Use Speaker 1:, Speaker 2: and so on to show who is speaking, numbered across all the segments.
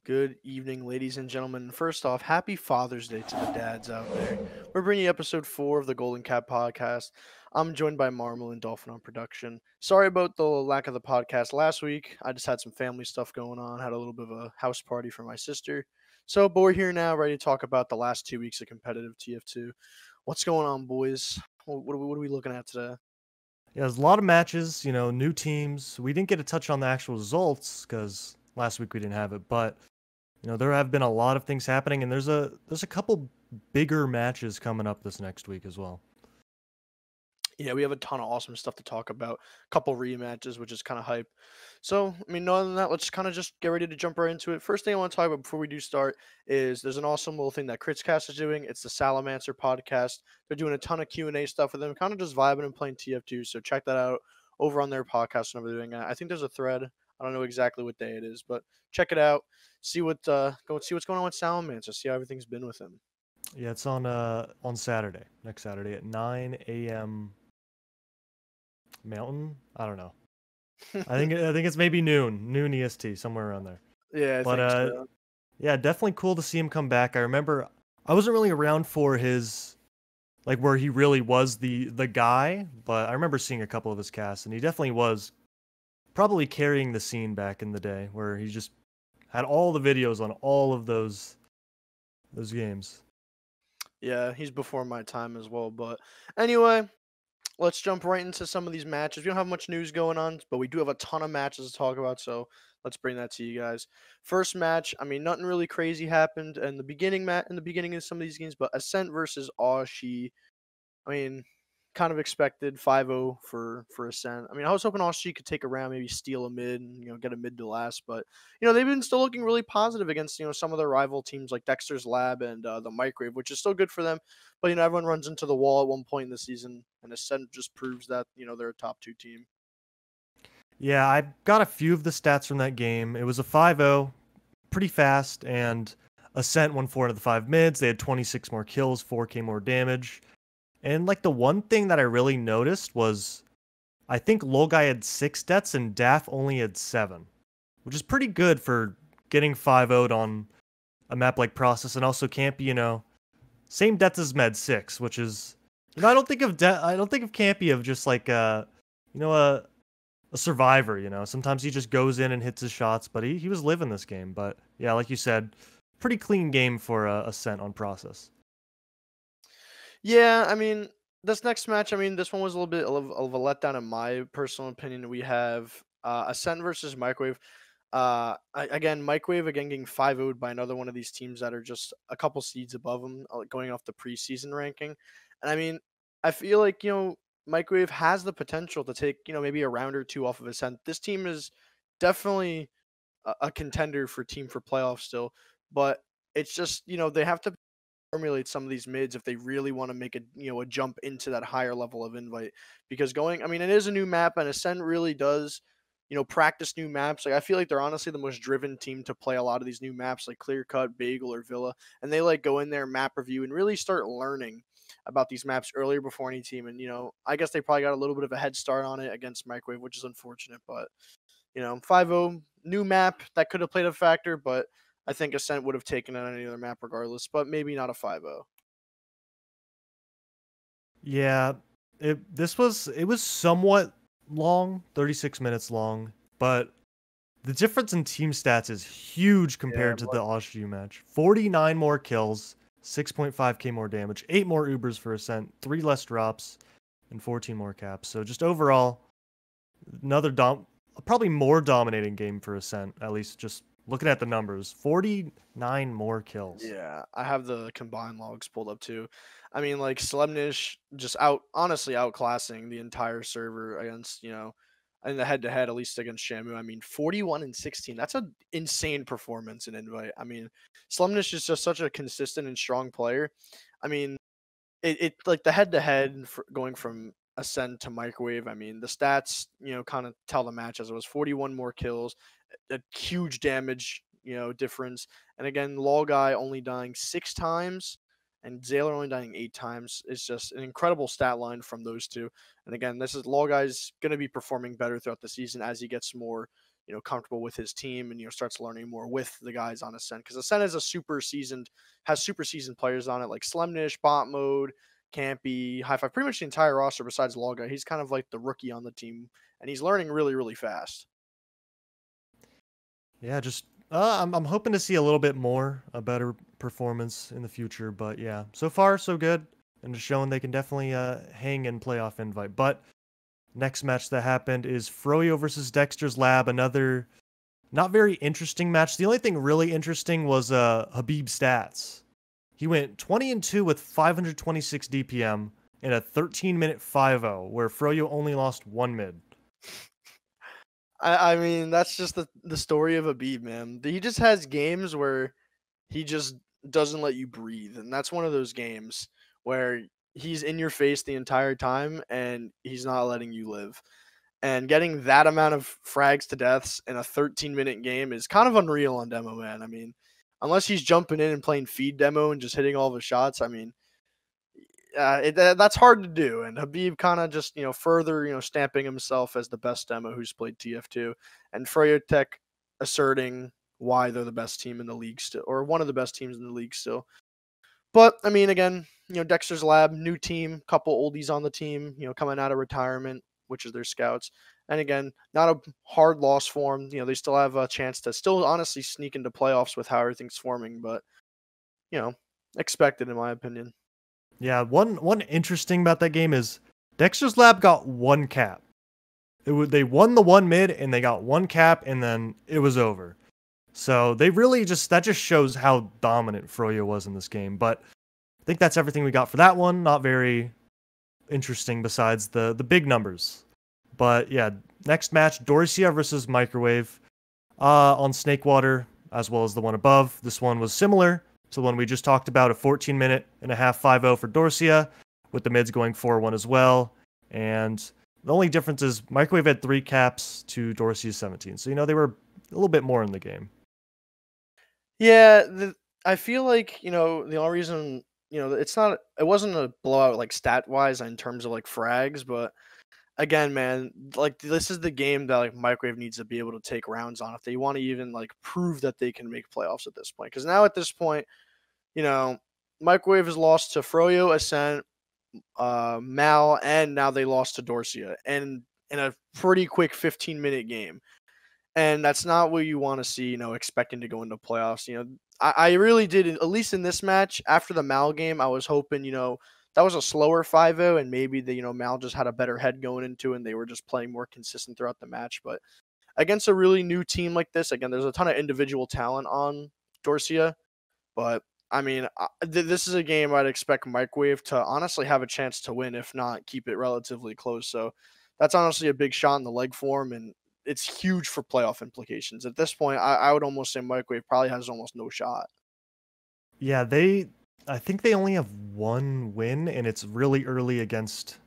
Speaker 1: Good evening, ladies and gentlemen. First off, happy Father's Day to the dads out there. We're bringing you episode 4 of the Golden Cat podcast. I'm joined by Marmal and Dolphin on production. Sorry about the lack of the podcast last week. I just had some family stuff going on, had a little bit of a house party for my sister. But we're here now, ready to talk about the last 2 weeks of competitive TF2. What's going on, boys? What are we looking at today?
Speaker 2: Yeah, there's a lot of matches, new teams. We didn't get to touch on the actual results because last week we didn't have it, but there have been a lot of things happening, and there's a couple bigger matches coming up this next week as well.
Speaker 1: Yeah, we have a ton of awesome stuff to talk about. Couple rematches, which is kind of hype. Other than that, let's kind of just get ready to jump right into it. First thing I want to talk about before we do start is there's an awesome little thing that Kritzcast is doing. It's the Salamancer podcast. They're doing a ton of Q&A stuff with them, kind of just vibing and playing TF2. So check that out over on their podcast whenever they're doing it. I think there's a thread. I don't know exactly what day it is, but check it out. See what's going on with Salamancer. See how everything's been with him.
Speaker 2: Yeah, it's on Saturday, next Saturday at 9 a.m. Mountain. I don't know. I think it's maybe noon EST, somewhere around there.
Speaker 1: Yeah, I
Speaker 2: But
Speaker 1: think so.
Speaker 2: yeah, definitely cool to see him come back. I remember I wasn't really around for his where he really was the guy, but I remember seeing a couple of his casts, and he definitely was probably carrying the scene back in the day, where he just had all the videos on all of those games.
Speaker 1: Yeah, he's before my time as well. But anyway, let's jump right into some of these matches. We don't have much news going on, but we do have a ton of matches to talk about, so let's bring that to you guys. First match, nothing really crazy happened in the beginning of some of these games, but Ascent versus Ah Shie. I mean, kind of expected 5-0 for Ascent. I was hoping Ah Shie could take a round, maybe steal a mid and get a mid to last, but they've been still looking really positive against some of their rival teams like Dexter's Lab and the Microwave, which is still good for them. But everyone runs into the wall at one point in the season, and Ascent just proves that they're a top 2 team.
Speaker 2: Yeah, I got a few of the stats from that game. It was a 5-0, pretty fast, and Ascent won 4 out of the 5 mids. They had 26 more kills, 4k more damage. And the one thing that I really noticed was I think Lolguy had 6 deaths and Daff only had 7, which is pretty good for getting 5-0'd on a map like Process, and also Campy, same deaths as Med 6, which is, I don't think of Campy of just a survivor. Sometimes he just goes in and hits his shots, but he was living this game. But yeah, like you said, pretty clean game for Ascent on Process.
Speaker 1: Yeah, this next match, this one was a little bit of a letdown in my personal opinion. We have Ascent versus Microwave. Microwave again getting 5-0'd by another one of these teams that are just a couple seeds above them, going off the preseason ranking. And I feel like Microwave has the potential to take maybe a round or two off of Ascent. This team is definitely a contender for playoffs still, but it's just they have to formulate some of these mids if they really want to make a jump into that higher level of invite, because it is a new map, and Ascent really does practice new maps. Like, I feel like they're honestly the most driven team to play a lot of these new maps like Clear Cut, Bagel, or Villa, and they go in there, map review, and really start learning about these maps earlier before any team. And I guess they probably got a little bit of a head start on it against Microwave, which is unfortunate. But 5-0 new map that could have played a factor, but I think Ascent would have taken it on any other map regardless, but maybe not a 5-0.
Speaker 2: Yeah, it was somewhat long, 36 minutes long, but the difference in team stats is huge
Speaker 1: Yeah,
Speaker 2: compared to
Speaker 1: but
Speaker 2: the Ah Shie match. 49 more kills, 6.5k more damage, 8 more Ubers for Ascent, 3 less drops, and 14 more caps. So just overall, another probably more dominating game for Ascent, at least just looking at the numbers. 49 more kills.
Speaker 1: yeah, I have the combined logs pulled up too. Like Slemnish just honestly outclassing the entire server against, in the head to head, at least against Shamu. 41 and 16. That's an insane performance in invite. Slemnish is just such a consistent and strong player. I mean, it like the head to head going from Ascent to Microwave. The stats, kind of tell the match as it was 41 more kills, a huge damage, difference. And again, Law Guy only dying 6 times and Zaylor only dying 8 times. It's just an incredible stat line from those two. And again, this is Law Guy's going to be performing better throughout the season as he gets more comfortable with his team and starts learning more with the guys on Ascent, because Ascent is a super seasoned players on it like Slemnish, Bot Mode, Campy, High Five, pretty much the entire roster besides Logga. He's kind of like the rookie on the team, and he's learning really, really fast.
Speaker 2: Yeah, just I'm hoping to see a little bit more, a better performance in the future. But yeah, so far so good, and just showing they can definitely hang in playoff invite. But next match that happened is Froyo versus Dexter's Lab. Another not very interesting match. The only thing really interesting was Habib's stats. He went 20-2 with 526 DPM in a 13-minute 5-0, where Froyo only lost one mid.
Speaker 1: I mean, that's just the story of Habib, man. He just has games where he just doesn't let you breathe, and that's one of those games where he's in your face the entire time and he's not letting you live. And getting that amount of frags to deaths in a 13-minute game is kind of unreal on demo, man. I mean, unless he's jumping in and playing feed demo and just hitting all the shots, I mean, that's hard to do. And Habib kind of just, further, stamping himself as the best demo who's played TF2, and Froyotech asserting why they're the best team in the league still, or one of the best teams in the league still. But I mean, again, Dexter's Lab, new team, couple oldies on the team, coming out of retirement, which is their scouts. And again, not a hard loss for them. They still have a chance to still honestly sneak into playoffs with how everything's forming, but you know, expected in my opinion.
Speaker 2: Yeah, one interesting about that game is Dexter's Lab got one cap. They won the one mid and they got one cap, and then it was over. So they really that just shows how dominant Froyo was in this game. But I think that's everything we got for that one. Not very interesting besides the big numbers. But yeah, next match, Dorsia versus Microwave on Snakewater, as well as the one above. This one was similar to the one we just talked about, a 14-minute and a half 5-0 for Dorsia, with the mids going 4-1 as well. And the only difference is Microwave had 3 caps to Dorsia's 17. So, they were a little bit more in the game.
Speaker 1: Yeah, I feel like, the only reason, it wasn't a blowout like stat wise in terms of like frags, but again, man, like this is the game that like Microwave needs to be able to take rounds on if they want to even like prove that they can make playoffs at this point. Because now at this point, Microwave has lost to Froyo, Ascent, Mal, and now they lost to Dorsia, and in a pretty quick 15-minute game. And that's not what you want to see, expecting to go into playoffs. I really did, at least in this match, after the Mal game, I was hoping, that was a slower 5-0, and maybe Mal just had a better head going into it, and they were just playing more consistent throughout the match. But against a really new team like this, again, there's a ton of individual talent on Dorsia, but I mean, this is a game I'd expect Microwave to honestly have a chance to win, if not keep it relatively close. So that's honestly a big shot in the leg for him, and it's huge for playoff implications. At this point, I would almost say Microwave probably has almost no shot.
Speaker 2: Yeah, I think they only have one win, and it's really early against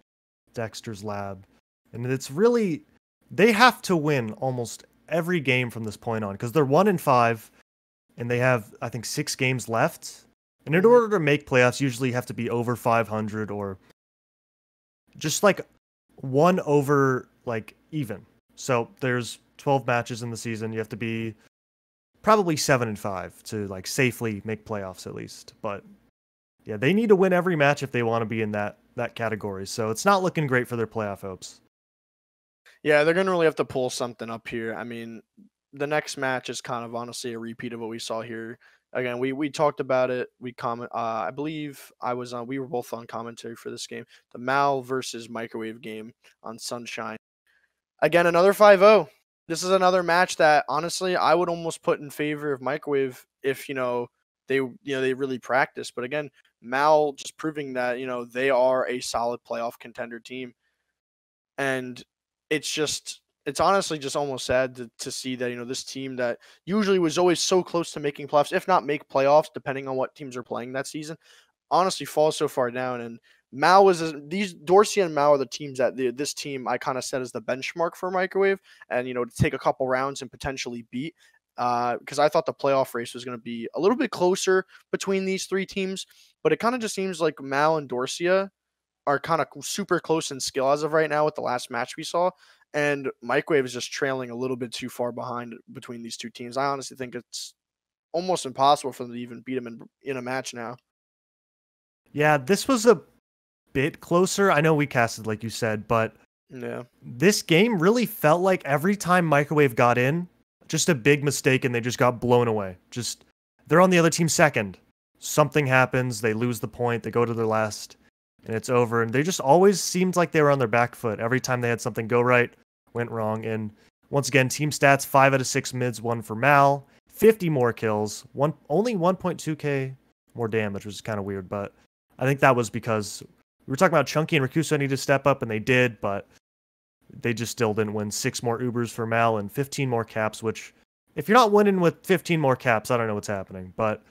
Speaker 2: Dexter's Lab. And they have to win almost every game from this point on, because they're 1-5, and they have, I think, 6 games left. And in order to make playoffs, usually you have to be over 500 or just like one over like even. So there's 12 matches in the season. You have to be probably 7-5 to like safely make playoffs at least. But yeah, they need to win every match if they want to be in that category. So it's not looking great for their playoff hopes.
Speaker 1: Yeah, they're gonna really have to pull something up here. I mean, the next match is kind of honestly a repeat of what we saw here. Again, we talked about it. We comment. I believe I was on. We were both on commentary for this game, the Mal versus Microwave game on Sunshine. Again, another 5-0. This is another match that honestly I would almost put in favor of Microwave if they really practice. But again, Mal just proving that they are a solid playoff contender team, and it's honestly just almost sad to see that this team that usually was always so close to making playoffs, if not make playoffs, depending on what teams are playing that season, honestly falls so far down. And these Dorsia and Mal are the teams that this team I kind of set as the benchmark for Microwave, and to take a couple rounds and potentially beat. Because I thought the playoff race was going to be a little bit closer between these 3 teams, but it kind of just seems like Mal and Dorsia are kind of super close in skill as of right now with the last match we saw. and Microwave is just trailing a little bit too far behind between these two teams. I honestly think it's almost impossible for them to even beat them in a match now.
Speaker 2: Yeah, this was a bit closer. I know we casted like you said, but
Speaker 1: Yeah.
Speaker 2: this game really felt like every time Microwave got in, just a big mistake and they just got blown away. Just they're on the other team second. Something happens, they lose the point, they go to their last, and it's over. And they just always seemed like they were on their back foot. Every time they had something go right, went wrong. And once again, team stats 5 out of 6 mids, 1 for Mal, 50 more kills, only 1.2k more damage, which is kind of weird, but I think that was because we were talking about Chunky and Rakusa need to step up, and they did, but they just still didn't win. 6 more Ubers for Mal and 15 more caps, which, if you're not winning with 15 more caps, I don't know what's happening. But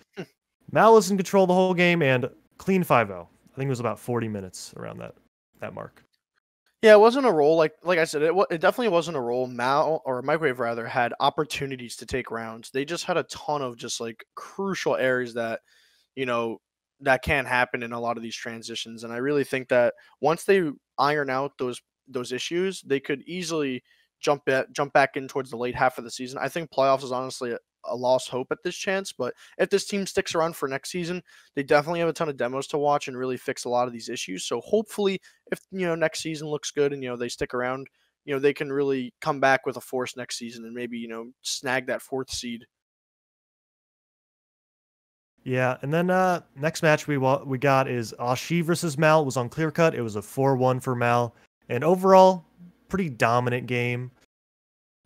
Speaker 2: Mal was in control the whole game and clean 5-0. I think it was about 40 minutes around that mark.
Speaker 1: Yeah, it wasn't a role like I said. It definitely wasn't a role. Mal or Microwave rather had opportunities to take rounds. They just had a ton of just like crucial areas that you know that can happen in a lot of these transitions. And I really think that once they iron out those issues, they could easily jump back in towards the late half of the season. I think playoffs is honestly a lost hope at this chance, but if this team sticks around for next season, they definitely have a ton of demos to watch and really fix a lot of these issues. So hopefully, if next season looks good and they stick around, they can really come back with a force next season and maybe snag that 4th seed.
Speaker 2: Yeah, and then next match we got is Ah Shie versus Mal. It was on clear cut. It was a 4-1 for Mal, and overall pretty dominant game.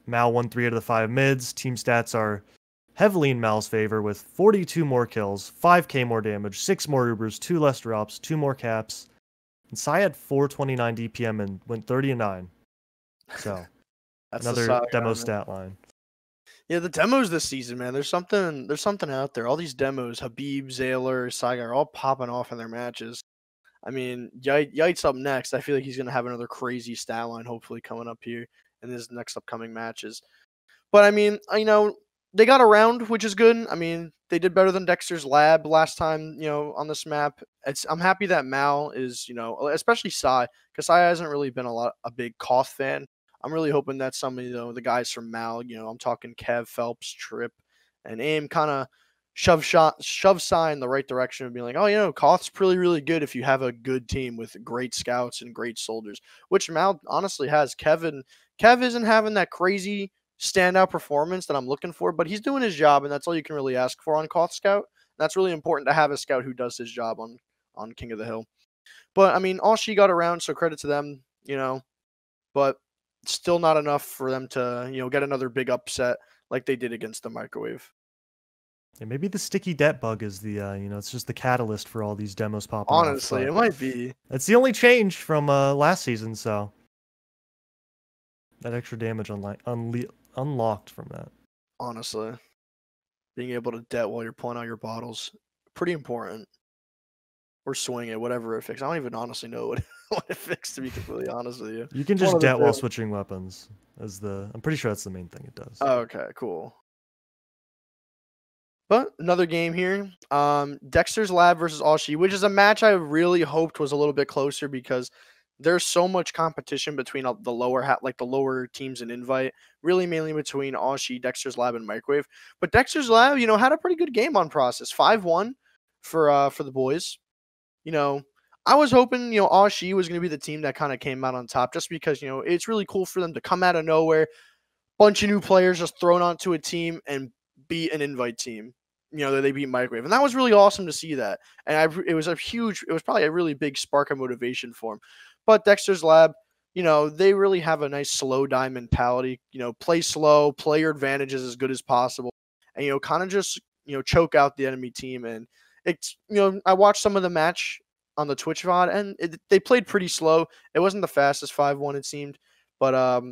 Speaker 2: Mal won 3 out of the 5 mids. Team stats are heavily in Mal's favor with 42 more kills, 5k more damage, 6 more Ubers, 2 less drops, 2 more caps. And Sai had 429 DPM and went 30-9. So
Speaker 1: That's
Speaker 2: another demo stat line.
Speaker 1: Yeah, the demos this season, man. There's something out there. All these demos, Habib, Zaylor, Saiga are all popping off in their matches. I mean, Yates up next. I feel like he's gonna have another crazy stat line hopefully coming up here in his next upcoming matches. But I mean, they got around, which is good. I mean, they did better than Dexter's Lab last time, on this map. I'm happy that Mal is, especially Sai, because Sai hasn't really been a big Koth fan. I'm really hoping that some of the guys from Mal, I'm talking Kev, Phelps, Trip, and AIM kind of shove Sai in the right direction and be like, oh, Koth's really good if you have a good team with great scouts and great soldiers, which Mal honestly has. Kev isn't having that crazy standout performance that I'm looking for, but he's doing his job, and that's all you can really ask for on Koth Scout. That's really important to have a scout who does his job on King of the Hill. But I mean, Ah Shie got around, so credit to them, but still not enough for them to, get another big upset like they did against the Microwave.
Speaker 2: Yeah, maybe the sticky debt bug is the it's just the catalyst for all these demos popping
Speaker 1: Honestly,
Speaker 2: off.
Speaker 1: it might be.
Speaker 2: It's the only change from last season, so that extra damage unlocked from that.
Speaker 1: Honestly, being able to debt while you're pulling out your bottles, pretty important. Or swing it, whatever it fixes. I don't even honestly know what it fixed, to be completely honest with you.
Speaker 2: You can just debt while switching weapons. I'm pretty sure that's the main thing it does.
Speaker 1: Oh, okay, cool. But another game here. Dexter's Lab versus Ah Shie, which is a match I really hoped was a little bit closer because there's so much competition between the lower teams in Invite, really mainly between Ah Shie, Dexter's Lab, and Microwave. But Dexter's Lab, had a pretty good game on process. 5-1 for the boys. I was hoping, Ah Shie was going to be the team that kind of came out on top just because, it's really cool for them to come out of nowhere, bunch of new players just thrown onto a team and beat an Invite team. They beat Microwave. And that was really awesome to see that. And it was probably a really big spark of motivation for him. But Dexter's Lab, they really have a nice slow die mentality. Play slow, play your advantages as good as possible, and, kind of just, choke out the enemy team. And it's, I watched some of the match on the Twitch VOD, and they played pretty slow. It wasn't the fastest 5-1, it seemed. But,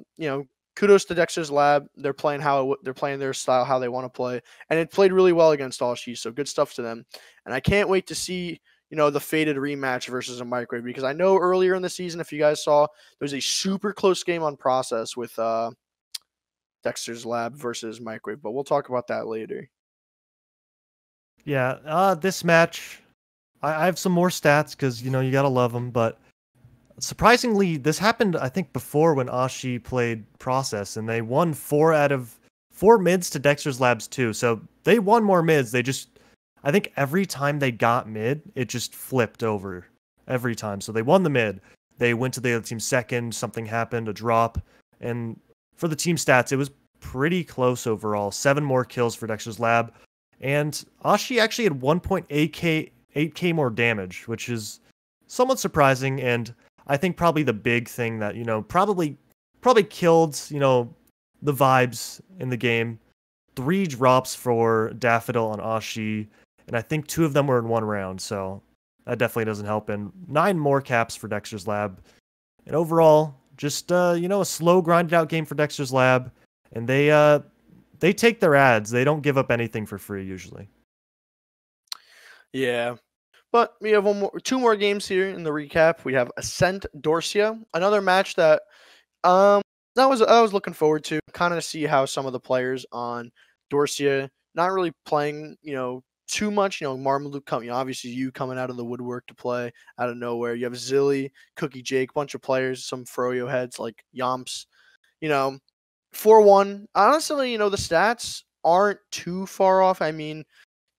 Speaker 1: kudos to Dexter's Lab. They're playing their style, how they want to play. And it played really well against Ah Shie, so good stuff to them. And I can't wait to see, the Faded rematch versus a Microwave, because I know earlier in the season, if you guys saw, there was a super close game on process with Dexter's Lab versus Microwave, but we'll talk about that later.
Speaker 2: Yeah, this match, I have some more stats because, you got to love them, but surprisingly, this happened, I think, before when Ah Shie played Process, and they won 4 mids to Dexter's Labs 2. So they won more mids. They just, I think every time they got mid, it just flipped over every time. So they won the mid. They went to the other team second. Something happened, a drop. And for the team stats, it was pretty close overall. 7 more kills for Dexter's Lab. And Ah Shie actually had 1.8k more damage, which is somewhat surprising. And I think probably the big thing that, probably killed, the vibes in the game. 3 drops for Daffodil on Ah Shie, and I think 2 of them were in 1 round, so that definitely doesn't help. And 9 more caps for Dexter's Lab. And overall, just a slow grinded out game for Dexter's Lab, and they take their ads. They don't give up anything for free usually.
Speaker 1: Yeah. But we have 2 more games here in the recap. We have Ascent Dorsia, another match that um I was looking forward to, kind of see how some of the players on Dorsia not really playing, too much. Marmaluke coming, obviously you coming out of the woodwork to play out of nowhere. You have Zilly, Cookie Jake, bunch of players, some Froyo heads like Yomps. You know, 4-1. Honestly, the stats aren't too far off. I mean,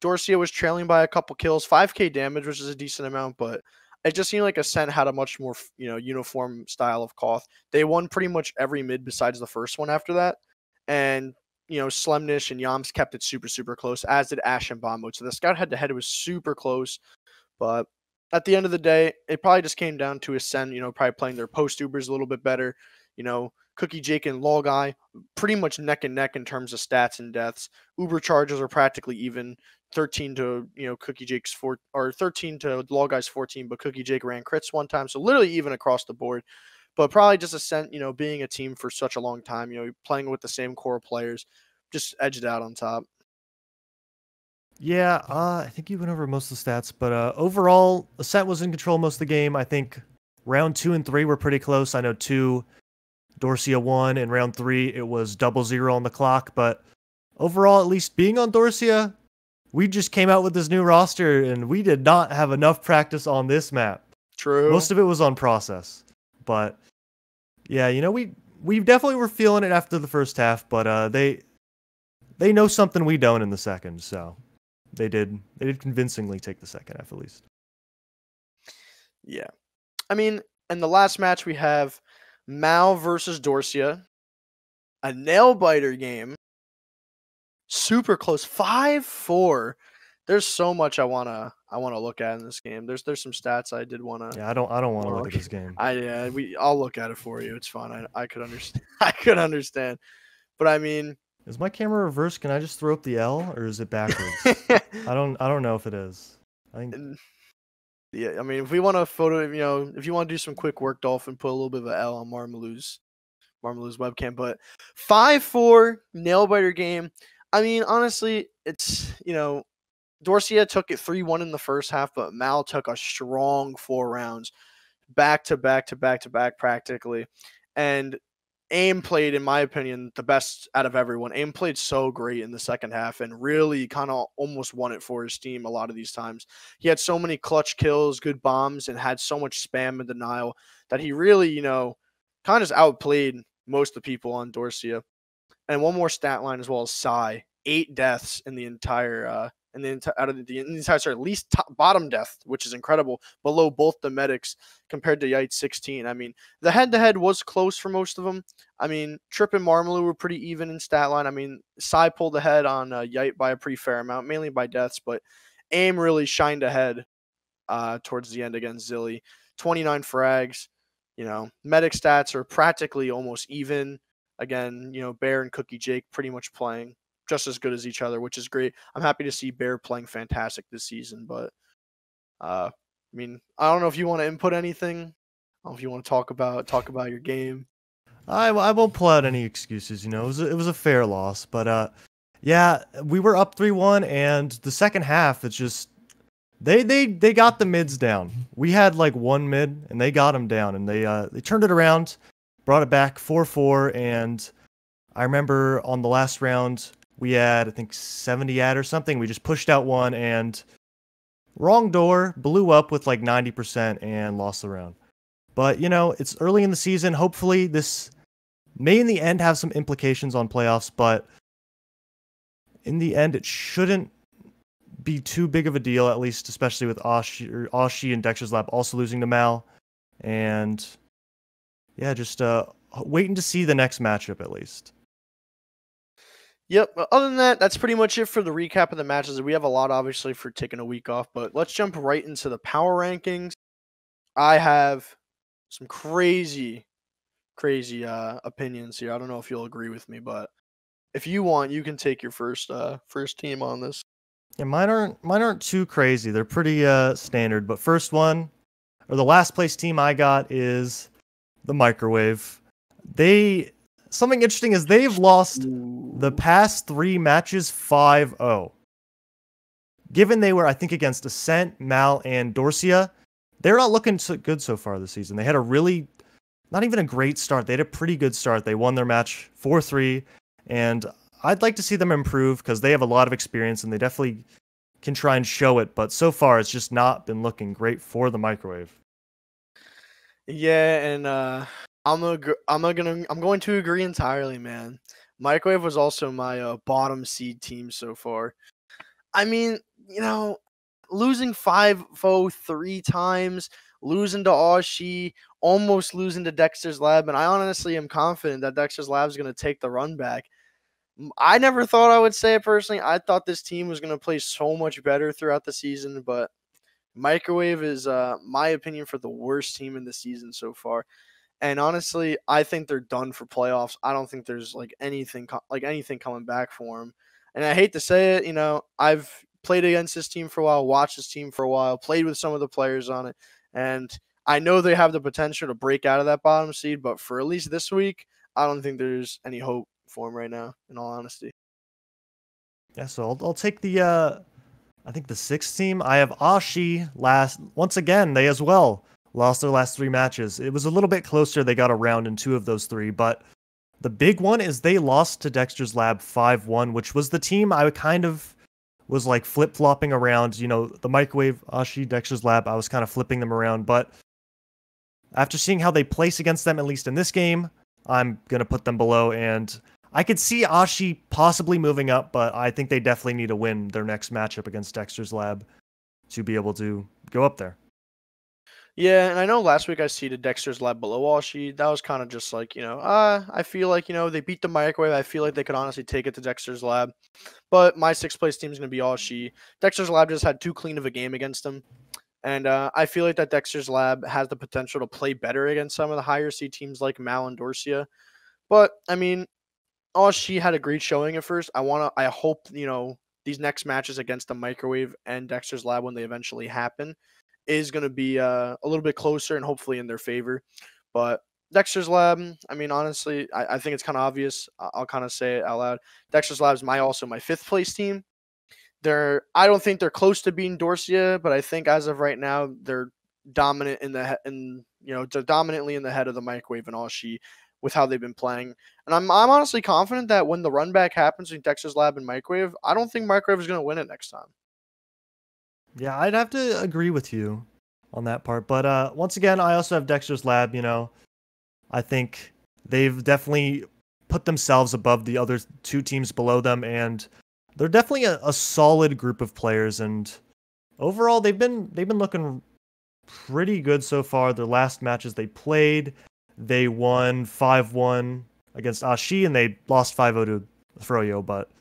Speaker 1: Dorsia was trailing by a couple kills, 5k damage, which is a decent amount, but it just seemed like Ascent had a much more, uniform style of Koth. They won pretty much every mid besides the first one after that. And, Slemnish and Yams kept it super, super close, as did Ash and Bombo. So the scout head to head was super close. But at the end of the day, it probably just came down to Ascent, probably playing their post Ubers a little bit better. Cookie Jake and Log pretty much neck and neck in terms of stats and deaths. Uber charges are practically even. 13 to Cookie Jake's 4, or 13 to Log 14, but Cookie Jake ran crits one time, so literally even across the board. But probably just Ascent, being a team for such a long time, playing with the same core players, just edged out on top.
Speaker 2: Yeah, I think you went over most of the stats, but overall, Ascent was in control most of the game. I think round 2 and 3 were pretty close. I know 2, Dorsia won, and round 3 it was 0-0 on the clock. But overall, at least being on Dorsia, we just came out with this new roster, and we did not have enough practice on this map.
Speaker 1: True.
Speaker 2: Most of it was on Process, but yeah, we definitely were feeling it after the first half. But they know something we don't in the second, so they did convincingly take the second half at least.
Speaker 1: Yeah, I mean, in the last match we have Mao versus Dorsia, a nail biter game. Super close, 5-4. There's so much I wanna look at in this game. There's some stats I did wanna.
Speaker 2: Yeah, I don't want to look at this game.
Speaker 1: I'll look at it for you. It's fine. I could understand. I could understand, but I mean,
Speaker 2: is my camera reversed? Can I just throw up the L, or is it backwards? I don't know if it is. I think.
Speaker 1: Yeah, I mean, if we want to photo, if you want to do some quick work, Dolphin, put a little bit of an L on Marmalou's webcam. But 5-4 nail biter game. I mean, honestly, it's, Dorsia took it 3-1 in the first half, but Mal took a strong 4 rounds, back to back to back to back practically. And AIM played, in my opinion, the best out of everyone. AIM played so great in the second half and really kind of almost won it for his team a lot of these times. He had so many clutch kills, good bombs, and had so much spam and denial that he really, kind of outplayed most of the people on Dorsia. And one more stat line as well as Psy, 8 deaths in the entire least bottom death, which is incredible, below both the medics compared to Yite 16. I mean, the head-to-head was close for most of them. I mean, Trip and Marmaloo were pretty even in stat line. I mean, Psy pulled ahead on Yite by a pretty fair amount, mainly by deaths, but AIM really shined ahead towards the end against Zilly. 29 frags. Medic stats are practically almost even. Again, Bear and Cookie Jake pretty much playing just as good as each other, which is great. I'm happy to see Bear playing fantastic this season, but I mean, I don't know if you want to input anything. I don't know if you want to talk about your game.
Speaker 2: I won't pull out any excuses. It was a fair loss, but yeah, we were up 3-1, and the second half, it's just they got the mids down. We had like 1 mid, and they got them down, and they turned it around, brought it back 4-4, and I remember on the last round we had, I think, 70 ad or something. We just pushed out 1 and wrong door, blew up with like 90% and lost the round. But, it's early in the season. Hopefully this may in the end have some implications on playoffs, but in the end, it shouldn't be too big of a deal, at least, especially with Ah Shie and Dexter's Lab also losing to Mal. And yeah, just waiting to see the next matchup at least.
Speaker 1: Yep. But other than that, that's pretty much it for the recap of the matches. We have a lot, obviously, for taking a week off, but let's jump right into the power rankings. I have some crazy opinions here. I don't know if you'll agree with me, but if you want, you can take your first team on this.
Speaker 2: Yeah, mine aren't too crazy. They're pretty standard. But first one, or the last place team I got is the Microwave. Something interesting is they've lost the past 3 matches 5-0. Given they were, I think, against Ascent, Mal, and Dorsia, they're not looking so good so far this season. They had not even a great start. They had a pretty good start. They won their match 4-3, and I'd like to see them improve because they have a lot of experience and they definitely can try and show it. But so far, it's just not been looking great for the Microwave.
Speaker 1: Yeah, and I'm going to agree entirely, man. Microwave was also my bottom seed team so far. I mean, losing 5-0 3 times, losing to Ah Shie, almost losing to Dexter's Lab, and I honestly am confident that Dexter's Lab is going to take the run back. I never thought I would say it personally. I thought this team was going to play so much better throughout the season, but Microwave is, my opinion, for the worst team in the season so far. And honestly, I think they're done for playoffs. I don't think there's anything coming back for them. And I hate to say it, I've played against this team for a while, watched this team for a while, played with some of the players on it, and I know they have the potential to break out of that bottom seed. But for at least this week, I don't think there's any hope for them right now. In all honesty.
Speaker 2: Yeah, so I'll take I think the 6th team. I have Ah Shie last. Once again, they as well lost their last 3 matches. It was a little bit closer. They got a round in 2 of those 3, but the big one is they lost to Dexter's Lab 5-1, which was the team I kind of was like flip-flopping around. The Microwave, Ah Shie, Dexter's Lab, I was kind of flipping them around, but after seeing how they place against them, at least in this game, I'm going to put them below, and I could see Ah Shie possibly moving up, but I think they definitely need to win their next matchup against Dexter's Lab to be able to go up there.
Speaker 1: Yeah, and I know last week I seeded Dexter's Lab below Ah Shie. That was kind of just like, I feel like, they beat the Microwave. I feel like they could honestly take it to Dexter's Lab. But my 6th place team is going to be Ah Shie. Dexter's Lab just had too clean of a game against them. And I feel like that Dexter's Lab has the potential to play better against some of the higher seed teams like Mal and Dorsia. But, I mean, Ah Shie had a great showing at first. I hope, these next matches against the Microwave and Dexter's Lab, when they eventually happen, is going to be a little bit closer and hopefully in their favor. But Dexter's Lab, I mean, honestly, I think it's kind of obvious. I'll kind of say it out loud. Dexter's Lab is also my 5th place team. I don't think they're close to being Dorsia, but I think as of right now, they're dominant they're dominantly in the head of the Microwave and Ah Shie with how they've been playing. And I'm honestly confident that when the run back happens in Dexter's Lab and Microwave, I don't think Microwave is going to win it next time.
Speaker 2: Yeah, I'd have to agree with you on that part. But once again, I also have Dexter's Lab. I think they've definitely put themselves above the other 2 teams below them, and they're definitely a solid group of players. And overall, they've been looking pretty good so far. Their last matches they played, they won 5-1 against Ah Shie, and they lost 5-0 to Froyo, but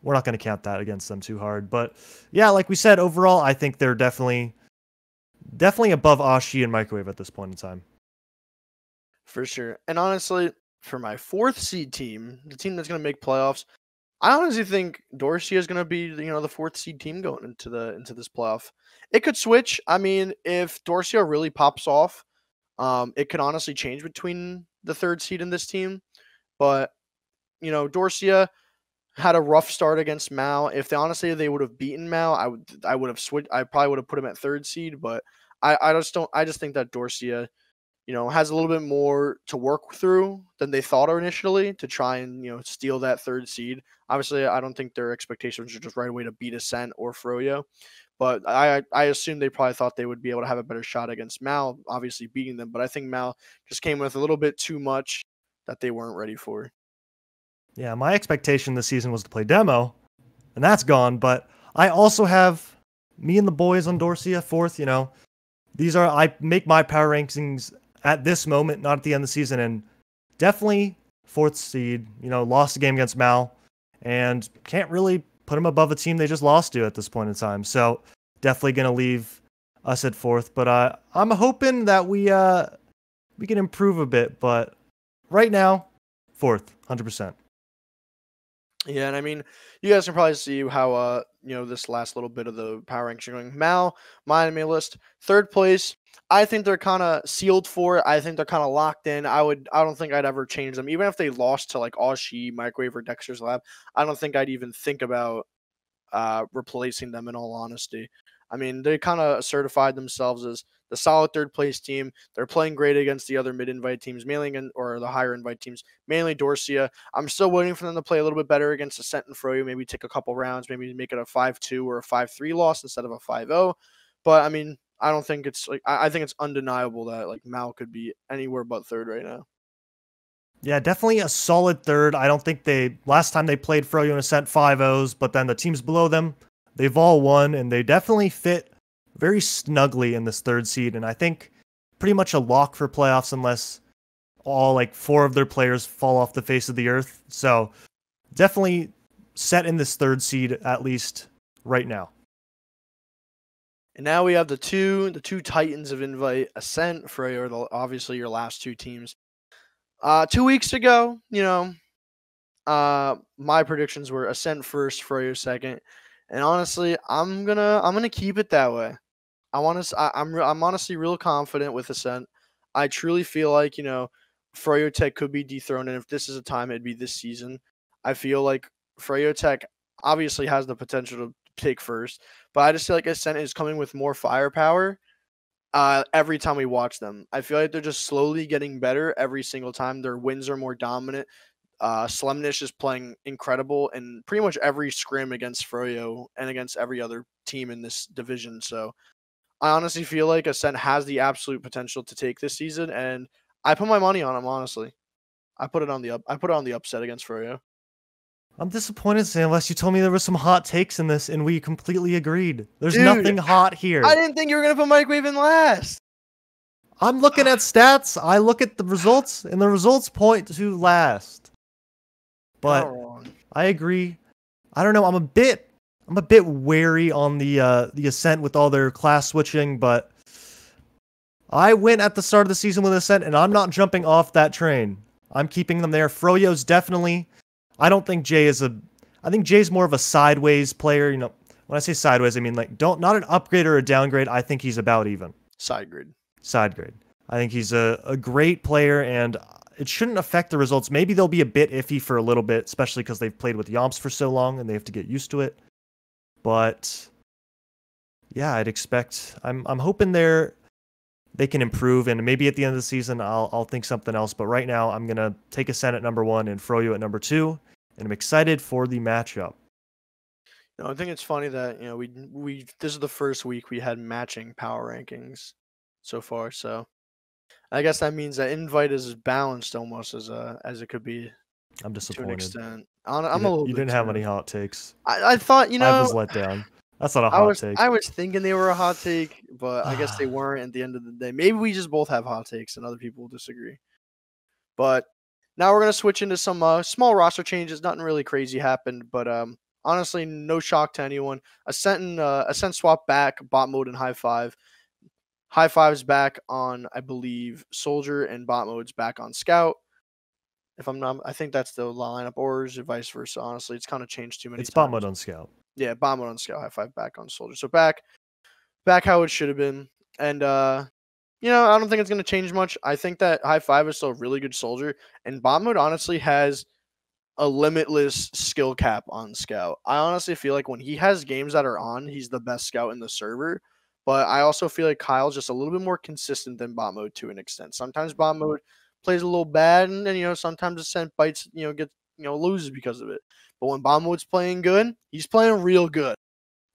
Speaker 2: we're not going to count that against them too hard. But yeah, like we said, overall, I think they're definitely above Ah Shie and Microwave at this point in time.
Speaker 1: For sure. And honestly, for my 4th seed team, the team that's going to make playoffs, I honestly think Dorsia is going to be, the 4th seed team going into this playoff. It could switch. I mean, if Dorsia really pops off, it could honestly change between the 3rd seed and this team. But Dorsia had a rough start against Mal. If they would have beaten Mal, I would have switched. I probably would have put him at 3rd seed. But I just don't. I just think that Dorsia, has a little bit more to work through than they thought initially to try and, steal that 3rd seed. Obviously, I don't think their expectations are just right away to beat Ascent or Froyo. But I assume they probably thought they would be able to have a better shot against Mal, obviously beating them. But I think Mal just came with a little bit too much that they weren't ready for.
Speaker 2: Yeah, my expectation this season was to play demo, and that's gone. But I also have me and the boys on Dorsia fourth. I make my power rankings at this moment, not at the end of the season, and definitely fourth seed. Lost a game against Mal, and can't really put them above a team they just lost to at this point in time. So definitely gonna leave us at fourth. But I'm hoping that we can improve a bit. But right now, fourth, 100%.
Speaker 1: Yeah, and I mean, you guys can probably see how this last little bit of the power rankings are going. Mal, my enemy list, third place. I think they're kind of sealed for it. I think they're kind of locked in. I don't think I'd ever change them, even if they lost to like Ah Shie, Microwave, or Dexter's Lab. I don't think I'd even think about replacing them. In all honesty, I mean, they kind of certified themselves as the solid third place team. They're playing great against the other mid invite teams, or the higher invite teams, mainly Dorsia. I'm still waiting for them to play a little bit better against Ascent and Froyo. Maybe take a couple rounds, maybe make it a 5-2 or a 5-3 loss instead of a 5-0. But I mean, I don't think it's like I think it's undeniable that like Mal could be anywhere but third right now.
Speaker 2: Yeah, definitely a solid third. I don't think last time they played Froyo and Ascent 5-0s, but then the teams below them, they've all won, and they definitely fit very snugly in this third seed. And I think pretty much a lock for playoffs unless all like 4 of their players fall off the face of the earth. So definitely set in this third seed at least right now.
Speaker 1: And now we have the two titans of invite, Ascent, Froyo, obviously your last two teams. 2 weeks ago, my predictions were Ascent first, Froyo second, and honestly, I'm gonna keep it that way. I'm honestly real confident with Ascent. I truly feel like Froyotech could be dethroned, and if this is a time, it'd be this season. I feel like Froyotech obviously has the potential to take first, but I just feel like Ascent is coming with more firepower. Every time we watch them, I feel like they're just slowly getting better every single time. Their wins are more dominant. Slemnish is playing incredible in pretty much every scrim against Froyo and against every other team in this division. So I honestly feel like Ascent has the absolute potential to take this season, and I put my money on them. Honestly, I put it on the upset against Froyo.
Speaker 2: I'm disappointed, Sam, unless you told me there were some hot takes in this and we completely agreed. There's
Speaker 1: Dude,
Speaker 2: nothing hot here.
Speaker 1: I didn't think you were gonna put Microwave in last.
Speaker 2: I'm looking at stats. I look at the results, and the results point to last. But I agree. I don't know. I'm a bit wary on the Ascent with all their class switching, but I went at the start of the season with Ascent, and I'm not jumping off that train. I'm keeping them there. Froyo's definitely. I don't think Jay is I think Jay's more of a sideways player. When I say sideways, I mean like not an upgrade or a downgrade. I think he's about even.
Speaker 1: Side grade.
Speaker 2: I think he's a great player, and it shouldn't affect the results. Maybe they'll be a bit iffy for a little bit, especially because they've played with Yomps for so long and they have to get used to it. But yeah, I'd expect. I'm hoping they can improve, and maybe at the end of the season I'll think something else. But right now I'm gonna take Ascent at number 1 and Froyo at number 2, and I'm excited for the matchup.
Speaker 1: I think it's funny that we this is the first week we had matching power rankings so far. So I guess that means that invite is as balanced almost as it could be.
Speaker 2: I'm disappointed.
Speaker 1: To an extent. I'm a little bit.
Speaker 2: You didn't have any hot takes.
Speaker 1: I thought
Speaker 2: I was let down. That's not a hot take.
Speaker 1: I was thinking they were a hot take, but I guess they weren't at the end of the day. Maybe we just both have hot takes and other people will disagree. But now we're gonna switch into some small roster changes. Nothing really crazy happened, but honestly, no shock to anyone. Ascent swap back bot mode and high five. High five's back on, I believe, Soldier, and bot mode's back on Scout. If I'm not, I think that's the lineup, or is it vice versa? Honestly, it's kind of changed too many times.
Speaker 2: It's bot mode on Scout.
Speaker 1: Yeah, bot mode on Scout. High five back on Soldier. So back how it should have been. And I don't think it's gonna change much. I think that high five is still a really good Soldier, and bot mode honestly has a limitless skill cap on Scout. I honestly feel like when he has games that are on, he's the best Scout in the server. But I also feel like Kyle's just a little bit more consistent than bot mode to an extent. Sometimes bot mode plays a little bad, and then sometimes Ascent bites, loses because of it. But when bot mode's playing good, he's playing real good.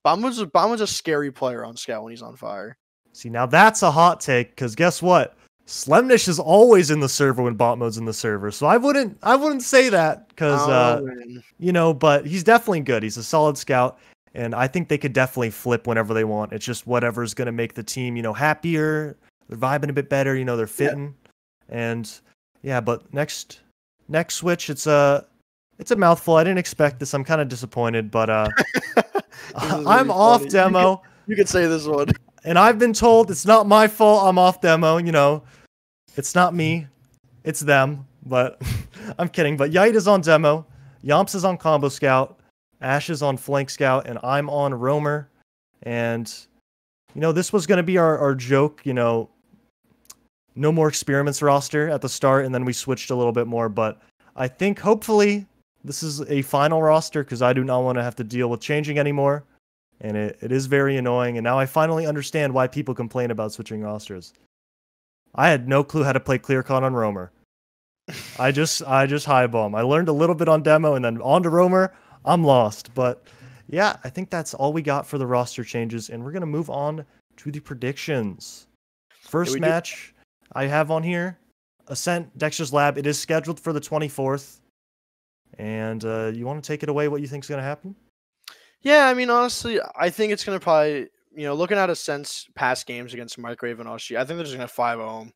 Speaker 1: Bama's a scary player on Scout when he's on fire.
Speaker 2: See, now that's a hot take, because guess what? Slemnish is always in the server when bot mode's in the server. So I wouldn't say that, because
Speaker 1: I don't know, man.
Speaker 2: you know, but he's definitely good. He's a solid scout, and I think they could definitely flip whenever they want. It's just whatever's gonna make the team, you know, happier. They're vibing a bit better, you know, they're fitting. Yeah. And yeah, but next switch, it's a mouthful. I didn't expect this. I'm kind of disappointed, but I'm off demo.
Speaker 1: You could say this one.
Speaker 2: And I've been told it's not my fault I'm off demo, you know. It's not me. It's them. But I'm kidding. But Yite is on demo. Yomps is on Combo Scout. Ash is on Flank Scout. And I'm on Roamer. And, you know, this was going to be our joke, you know, no more experiments roster at the start. And then we switched a little bit more. But I think hopefully this is a final roster, because I do not want to have to deal with changing anymore. And it is very annoying, and now I finally understand why people complain about switching rosters. I had no clue how to play clear con on Roamer. I just high bomb. I learned a little bit on demo, and then on to Roamer, I'm lost. But yeah, I think that's all we got for the roster changes, and we're gonna move on to the predictions. First match I have on here, Ascent Dexter's Lab. It is scheduled for the 24th, and you want to take it away? What you think is gonna happen?
Speaker 1: Yeah, I mean, honestly, I think it's going to probably, you know, looking at Ascent's past games against Microwave and Ah Shie, I think they're just going to 5-0 'em.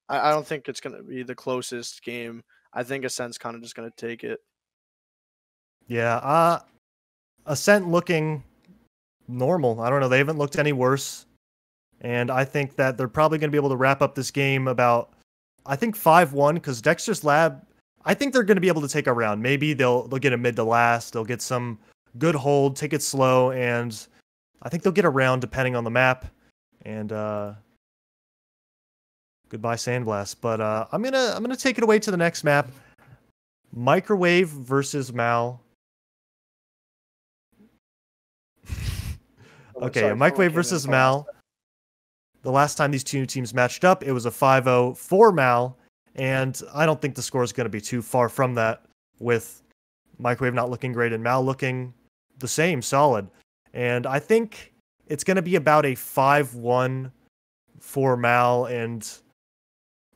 Speaker 1: I don't think it's going to be the closest game. I think Ascent's kind of just going to take it.
Speaker 2: Yeah, Ascent looking normal. I don't know. They haven't looked any worse. And I think that they're probably going to be able to wrap up this game about, I think 5-1, because Dexter's Lab, I think they're going to be able to take a round. Maybe they'll get a mid to last. They'll get some good hold, take it slow, and I think they'll get a round depending on the map. And goodbye Sandblast. But I'm gonna take it away to the next map. Microwave versus Mal. Okay, Microwave versus Mal. The last time these two teams matched up, it was a 5-0 for Mal, and I don't think the score is going to be too far from that, with Microwave not looking great and Mal looking the same, solid. And I think it's going to be about a 5-1 for Mal, and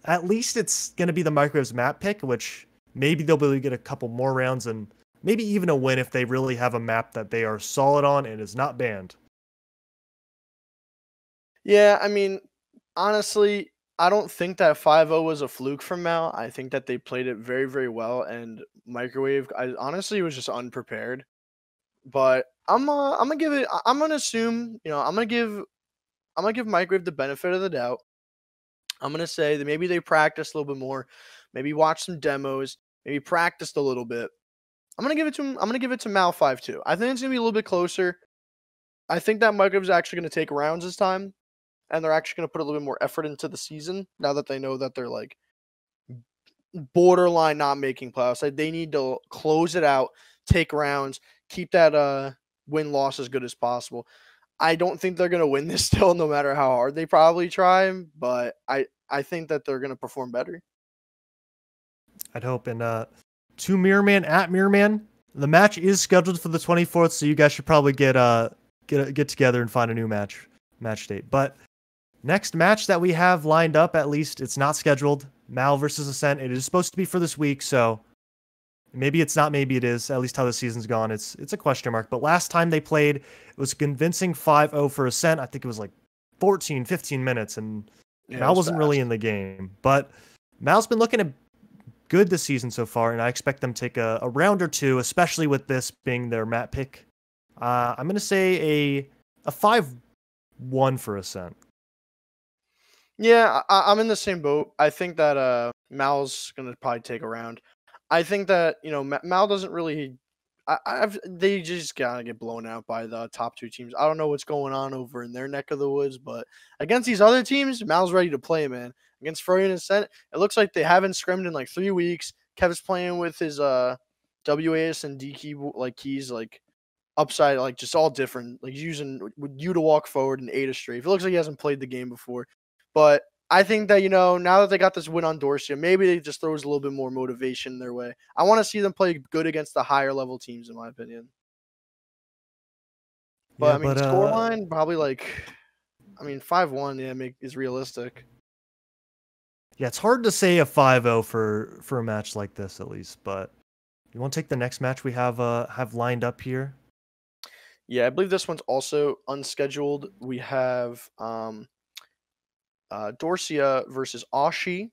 Speaker 2: at least it's going to be the Microwave's map pick, which maybe they'll be able to get a couple more rounds and maybe even a win if they really have a map that they are solid on and is not banned.
Speaker 1: Yeah, I mean, honestly, I don't think that 5-0 was a fluke from Mal. I think that they played it very, very well, and Microwave, I honestly was just unprepared. But I'm gonna give it. I'm gonna assume, you know, I'm gonna give Microwave the benefit of the doubt. I'm gonna say that maybe they practiced a little bit more, maybe watched some demos, maybe practiced a little bit. I'm gonna give it to him. I'm gonna give it to Mal 5-2. I think it's gonna be a little bit closer. I think that Microwave's actually gonna take rounds this time, and they're actually gonna put a little bit more effort into the season now that they know that they're like borderline not making playoffs. Like, they need to close it out, take rounds, keep that win loss as good as possible. I don't think they're gonna win this still, no matter how hard they probably try. But I think that they're gonna perform better.
Speaker 2: I'd hope. And to Mirrorman at Mirrorman, the match is scheduled for the 24th, so you guys should probably get together and find a new match date. But next match that we have lined up, at least it's not scheduled. Mal versus Ascent. It is supposed to be for this week, so maybe it's not, maybe it is. At least how the season's gone, it's a question mark. But last time they played, it was convincing 5-0 for Ascent. I think it was like 14, 15 minutes, and
Speaker 1: Yeah,
Speaker 2: Mal wasn't really in the game. But Mal's been looking good this season so far, and I expect them to take a round or two, especially with this being their map pick. I'm going to say a 5-1 for Ascent.
Speaker 1: Yeah, I'm in the same boat. I think that Mal's gonna probably take a round. I think that, you know, Mal doesn't really. They just gotta get blown out by the top two teams. I don't know what's going on over in their neck of the woods, but against these other teams, Mal's ready to play, man. Against Froyotech and Ascent, it looks like they haven't scrimmed in like 3 weeks. Kev's playing with his WAS and D key like keys like upside, like just all different, like using you to walk forward and A to strafe. It looks like he hasn't played the game before. But I think that, you know, now that they got this win on Dorsia, maybe they just throws a little bit more motivation their way. I want to see them play good against the higher level teams, in my opinion. But
Speaker 2: Yeah,
Speaker 1: I mean,
Speaker 2: but
Speaker 1: scoreline probably like, I mean, 5-1. Yeah, is realistic.
Speaker 2: yeah, it's hard to say a 5-0 for a match like this at least. But you want to take the next match we have lined up here?
Speaker 1: Yeah, I believe this one's also unscheduled. We have Dorsia versus Ah Shie.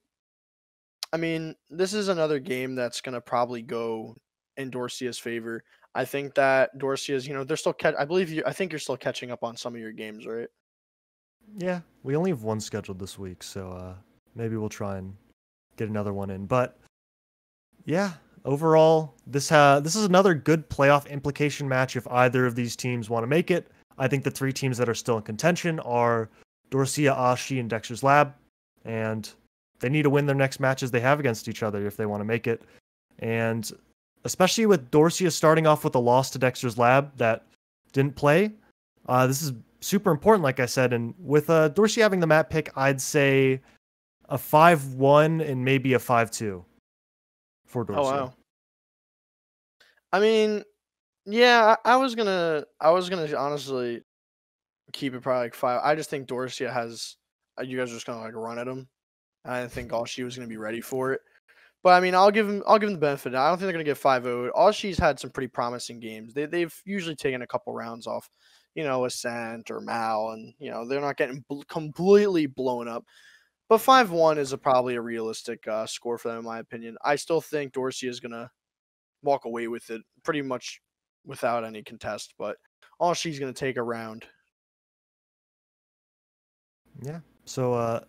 Speaker 1: I mean, this is another game that's gonna probably go in Dorsia's favor. I think that Dorsia's, they're still I believe you. I think you're still catching up on some of your games, right?
Speaker 2: Yeah, we only have one scheduled this week, so maybe we'll try and get another one in. But yeah, overall, this is another good playoff implication match if either of these teams want to make it. I think the three teams that are still in contention are Dorsia, Ah Shie, and Dexter's Lab, and they need to win their next matches they have against each other if they want to make it. And especially with Dorsia starting off with a loss to Dexter's Lab that didn't play, this is super important, like I said. And with Dorsia having the map pick, I'd say a 5-1 and maybe a 5-2 for
Speaker 1: Oh
Speaker 2: Dorsia.
Speaker 1: wow. I mean, yeah, I was gonna honestly keep it probably like 5. I just think Dorsia has. You guys are just gonna like run at him. I didn't think All She was gonna be ready for it. But I mean, I'll give him the benefit. I don't think they're gonna get 5-0. All she's had some pretty promising games. They've usually taken a couple rounds off, Ascent or Mal, and they're not getting completely blown up. But 5-1 is probably a realistic score for them, in my opinion. I still think Dorsey is gonna walk away with it pretty much without any contest. But all she's gonna take a round.
Speaker 2: Yeah. So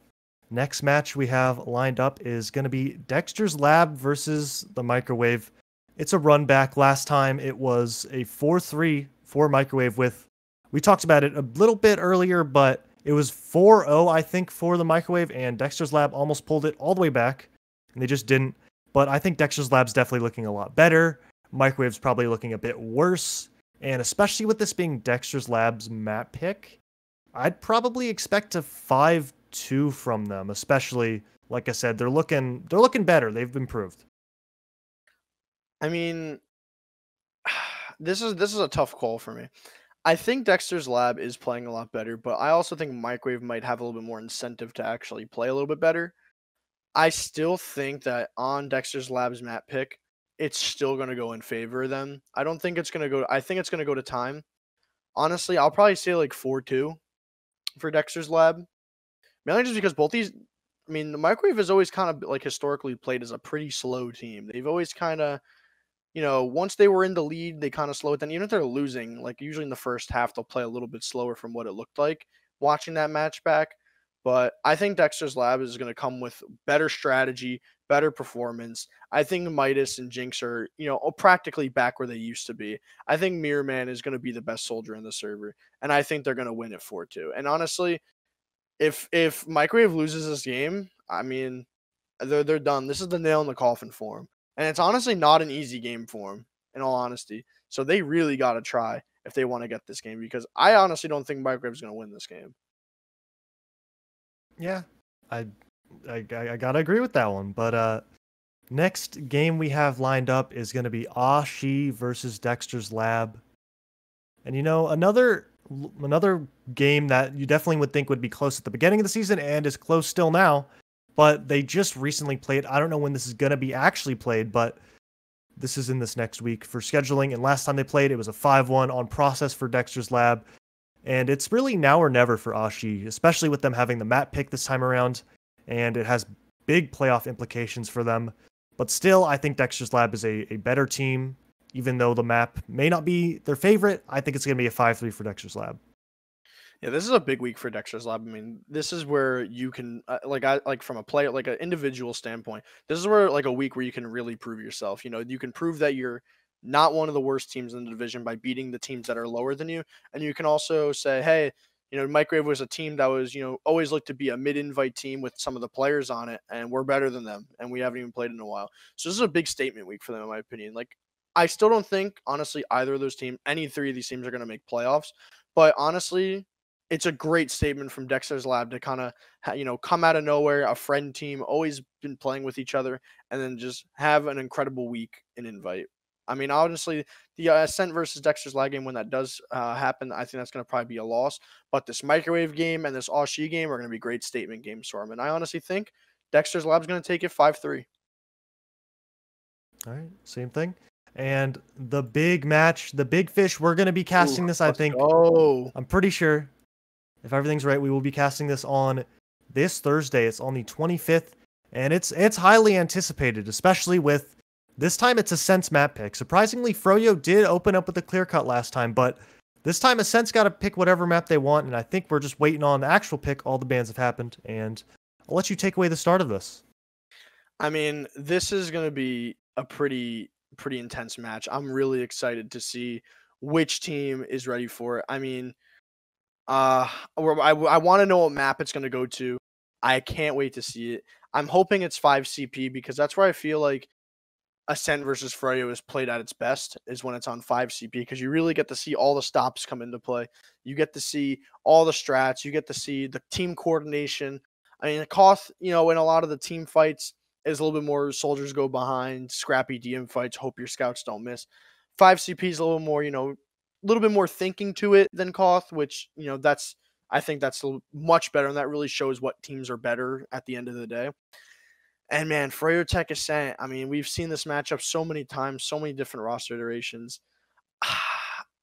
Speaker 2: next match we have lined up is going to be Dexter's Lab versus the Microwave. It's a run back. Last time it was a 4-3 for Microwave with, we talked about it a little bit earlier, but it was 4-0, I think, for the Microwave, and Dexter's Lab almost pulled it all the way back, and they just didn't. But I think Dexter's Lab's definitely looking a lot better. Microwave's probably looking a bit worse, and especially with this being Dexter's Lab's map pick, I'd probably expect a 5-2 from them, especially like I said, they're looking better. They've improved.
Speaker 1: I mean, this is a tough call for me. I think Dexter's Lab is playing a lot better, but I also think Microwave might have a little bit more incentive to actually play a little bit better. I still think that on Dexter's Lab's map pick, it's still going to go in favor of them. I don't think it's going to go. I think it's going to go to time. Honestly, I'll probably say like 4-2 for Dexter's Lab, mainly just because both these. I mean, the Microwave has always kind of like historically played as a pretty slow team. They've always kind of once they were in the lead, they kind of slow it down. Even if they're losing, like usually in the first half, they'll play a little bit slower from what it looked like watching that match back. But I think Dexter's Lab is going to come with better strategy, better performance. I think Midas and Jinx are, practically back where they used to be. I think Mirror Man is going to be the best soldier in the server, and I think they're going to win it 4-2. And honestly, if Microwave loses this game, I mean, they're done. This is the nail in the coffin for them, and it's honestly not an easy game for them, in all honesty. So they really got to try if they want to get this game, because I honestly don't think Microwave is going to win this game.
Speaker 2: Yeah, I I gotta agree with that one. But next game we have lined up is gonna be Ah Shie versus Dexter's Lab, and another game that you definitely would think would be close at the beginning of the season and is close still now, but they just recently played. I don't know when this is gonna be actually played, but this is in this next week for scheduling. And last time they played, it was a 5-1 on process for Dexter's Lab. And it's really now or never for Ah Shie, especially with them having the map pick this time around. And it has big playoff implications for them. But still, I think Dexter's Lab is a better team. Even though the map may not be their favorite, I think it's going to be a 5-3 for Dexter's Lab.
Speaker 1: Yeah, this is a big week for Dexter's Lab. I mean, this is where you can like from a player like an individual standpoint. This is where like a week where you can really prove yourself. You can prove that you're not one of the worst teams in the division by beating the teams that are lower than you, and you can also say, hey, Microwave was a team that was always looked to be a mid-invite team with some of the players on it, and we're better than them, and we haven't even played in a while. So this is a big statement week for them, in my opinion. Like, I still don't think, honestly, either of those teams, any three of these teams are going to make playoffs. But honestly, it's a great statement from Dexter's Lab to kind of, come out of nowhere, a friend team, always been playing with each other, and then just have an incredible week in invite. I mean, honestly, the Ascent versus Dexter's Lab game, when that does happen, I think that's going to probably be a loss. But this microwave game and this Ah Shie game are going to be great statement games for him. And I honestly think Dexter's Lab's going to take it 5-3.
Speaker 2: All right, same thing. And the big match, the big fish, we're going to be
Speaker 1: Ooh,
Speaker 2: casting this, I
Speaker 1: let's
Speaker 2: think.
Speaker 1: go.
Speaker 2: I'm pretty sure, if everything's right, we will be casting this on this Thursday. It's on the 25th, and it's highly anticipated, especially with this time it's Ascent's map pick. Surprisingly, Froyo did open up with a clear cut last time, but this time Ascent's got to pick whatever map they want, and I think we're just waiting on the actual pick. All the bans have happened, and I'll let you take away the start of this.
Speaker 1: I mean, this is going to be a pretty intense match. I'm really excited to see which team is ready for it. I mean, I want to know what map it's going to go to. I can't wait to see it. I'm hoping it's 5 CP because that's where I feel like Ascent versus Froyo is played at its best is when it's on 5 CP because you really get to see all the stops come into play. You get to see all the strats. You get to see the team coordination. I mean, Koth, in a lot of the team fights is a little bit more soldiers go behind, scrappy DM fights, hope your scouts don't miss. 5 CP is a little more, a little bit more thinking to it than Koth, which, I think that's much better, and that really shows what teams are better at the end of the day. And man, Froyotech Ascent, I mean, we've seen this matchup so many times, so many different roster iterations.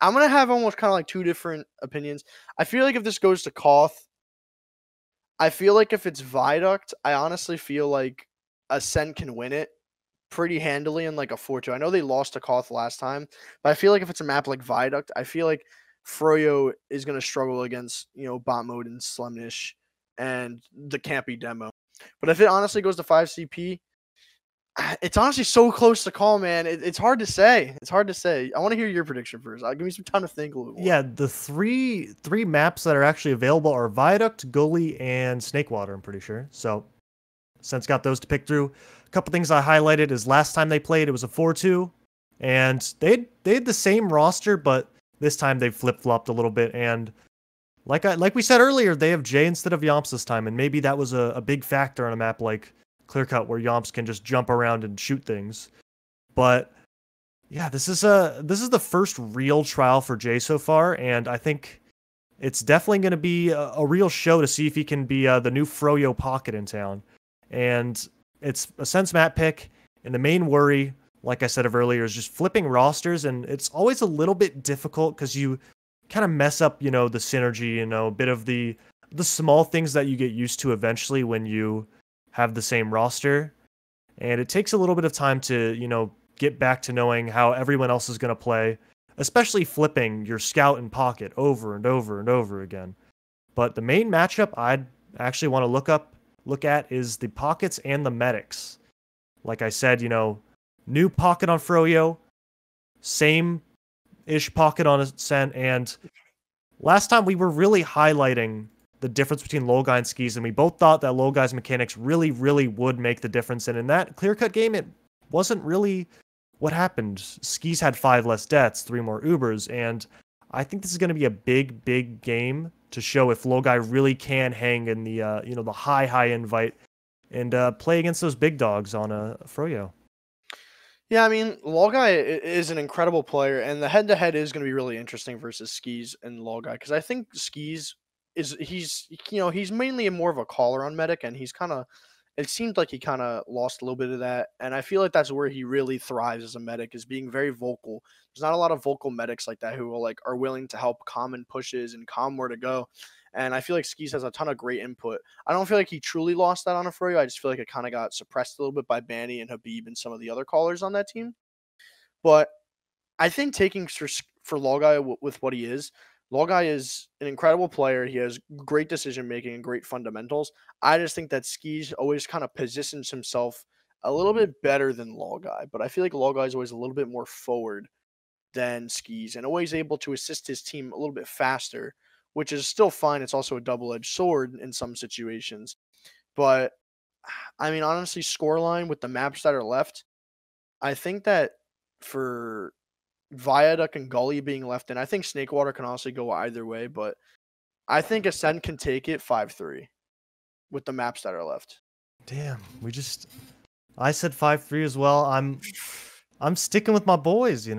Speaker 1: I'm going to have almost kind of like two different opinions. I feel like if this goes to Koth, I feel like if it's Viaduct, I honestly feel like Ascent can win it pretty handily in like a 4-2. I know they lost to Koth last time, but I feel like if it's a map like Viaduct, I feel like Froyo is going to struggle against, bot mode and Slemnish and the campy demo. But if it honestly goes to 5 CP, it's honestly so close to call, man. It's hard to say. It's hard to say. I want to hear your prediction first. Give me some time to think a little more.
Speaker 2: Yeah, the three maps that are actually available are Viaduct, Gully, and Snakewater, I'm pretty sure. So, since got those to pick through. A couple things I highlighted is last time they played, it was a 4-2, and they had the same roster, but this time they flip-flopped a little bit, and like we said earlier, they have Jay instead of Yomps this time, and maybe that was a big factor on a map like Clearcut where Yomps can just jump around and shoot things. But yeah, this is the first real trial for Jay so far, and I think it's definitely going to be a real show to see if he can be the new Froyo pocket in town. And it's a sense map pick, and the main worry, like I said earlier, is just flipping rosters, and it's always a little bit difficult because you kind of mess up, the synergy, a bit of the small things that you get used to eventually when you have the same roster. And it takes a little bit of time to, get back to knowing how everyone else is going to play, especially flipping your scout and pocket over and over and over again. But the main matchup I'd actually want to look at is the pockets and the medics. Like I said, new pocket on Froyo, same-ish pocket on Ascent, and last time we were really highlighting the difference between Lolgai and Skis, and we both thought that Lolgai's mechanics really, really would make the difference, and in that clear-cut game, it wasn't really what happened. Skis had 5 less deaths, 3 more Ubers, and I think this is going to be a big, big game to show if Lolgai really can hang in the the high invite and play against those big dogs on a Froyo.
Speaker 1: Yeah, I mean, Lolgai is an incredible player, and the head-to-head is going to be really interesting versus Skis and Lolgai because I think Skis he's mainly more of a caller on medic, and it seemed like he kind of lost a little bit of that, and I feel like that's where he really thrives as a medic is being very vocal. There's not a lot of vocal medics like that who are willing to help common pushes and calm where to go. And I feel like Skis has a ton of great input. I don't feel like he truly lost that on a Froyo. I just feel like it kind of got suppressed a little bit by Banny and Habib and some of the other callers on that team. But I think taking for Lolgai with what he is, Lolgai is an incredible player. He has great decision making and great fundamentals. I just think that Skis always kind of positions himself a little bit better than Lolgai, but I feel like Lolgai is always a little bit more forward than Skis and always able to assist his team a little bit faster, which is still fine. It's also a double-edged sword in some situations. But I mean, honestly, scoreline with the maps that are left, I think that for Viaduct and Gully being left in, I think Snakewater can honestly go either way, but I think Ascent can take it 5-3 with the maps that are left.
Speaker 2: Damn, I said 5-3 as well. I'm sticking with my boys. You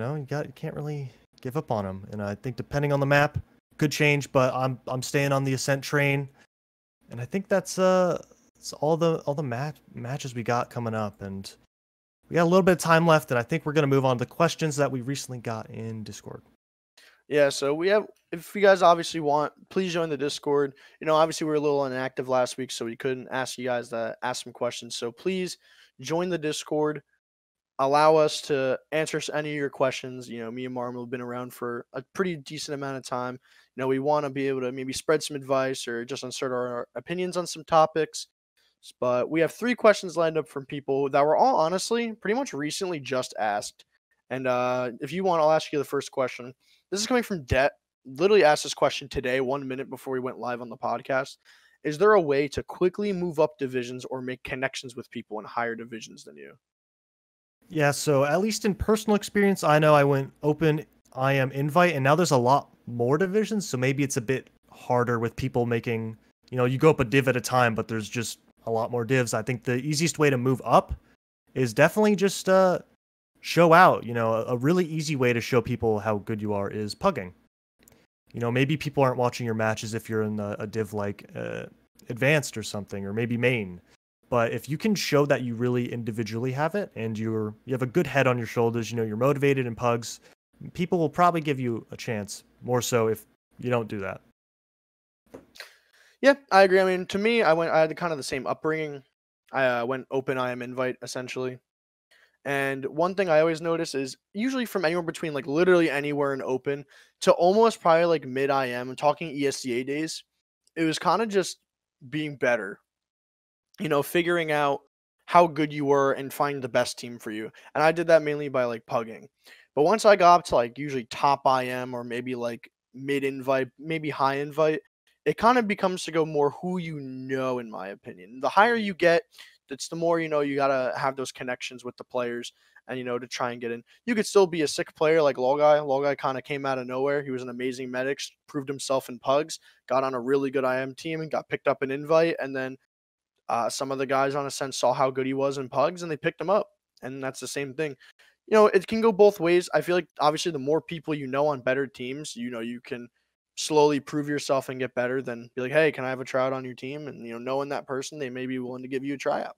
Speaker 2: can't really give up on them. And I think depending on the map, could change, but I'm staying on the Ascent train. And I think it's all the matches we got coming up, and we got a little bit of time left, and I think we're gonna move on to questions that we recently got in Discord.
Speaker 1: Yeah, so we have, if you guys obviously want, please join the Discord. Obviously we were a little inactive last week, so we couldn't ask you guys to ask some questions. So please join the Discord. Allow us to answer any of your questions. Me and Marmo have been around for a pretty decent amount of time. We want to be able to maybe spread some advice or just insert our opinions on some topics. But we have 3 questions lined up from people that were all honestly pretty much recently just asked. And if you want, I'll ask you the first question. This is coming from Det. Literally asked this question today, 1 minute before we went live on the podcast. Is there a way to quickly move up divisions or make connections with people in higher divisions than you?
Speaker 2: Yeah, so at least in personal experience, I know I went open IM invite, and now there's a lot more divisions, so maybe it's a bit harder with people making, you go up a div at a time, but there's just a lot more divs. I think the easiest way to move up is definitely just show out. A really easy way to show people how good you are is pugging. Maybe people aren't watching your matches if you're in a div like advanced or something, or maybe main. But if you can show that you really individually have it, and you have a good head on your shoulders, you're motivated in pugs, people will probably give you a chance, more so if you don't do that.
Speaker 1: Yeah, I agree. I mean, to me, I had kind of the same upbringing. I went open IM invite essentially. And one thing I always notice is usually from anywhere between like literally anywhere in open to almost probably like mid IM, I'm talking ESCA days, it was kind of just being better, figuring out how good you were and find the best team for you. And I did that mainly by like pugging. But once I got up to like usually top IM or maybe like mid invite, maybe high invite, it kind of becomes to go more who in my opinion. The higher you get, that's the more you gotta have those connections with the players and to try and get in. You could still be a sick player like Logai. Logai kind of came out of nowhere. He was an amazing medic, proved himself in pugs, got on a really good IM team and got picked up an invite, and then some of the guys on Ascent saw how good he was in pugs and they picked him up. And that's the same thing. It can go both ways. I feel like obviously the more people on better teams, you can slowly prove yourself and get better than be like, hey, can I have a tryout on your team? And knowing that person, they may be willing to give you a tryout.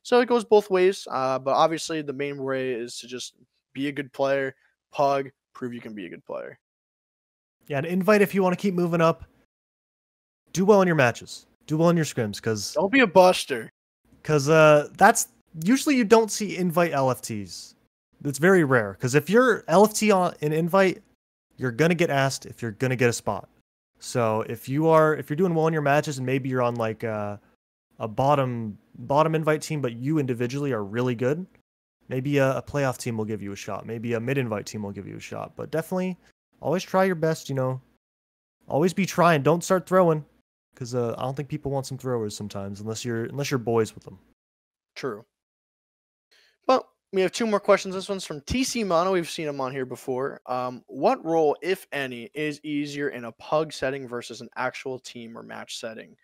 Speaker 1: So it goes both ways. But obviously the main way is to just be a good player, pug, prove you can be a good player.
Speaker 2: Yeah, an invite if you want to keep moving up. Do well in your matches. Do well in your scrims, because
Speaker 1: don't be a buster.
Speaker 2: Because that's usually you don't see invite LFTs. It's very rare. Because if you're LFT on an invite, you're gonna get asked if you're gonna get a spot. So if you're doing well in your matches and maybe you're on like a bottom invite team, but you individually are really good, maybe a playoff team will give you a shot. Maybe a mid invite team will give you a shot. But definitely always try your best. Always be trying. Don't start throwing. Because I don't think people want some throwers sometimes, unless you're boys with them.
Speaker 1: True. Well, we have 2 more questions. This one's from TC Mono. We've seen him on here before. What role, if any, is easier in a pug setting versus an actual team or match setting?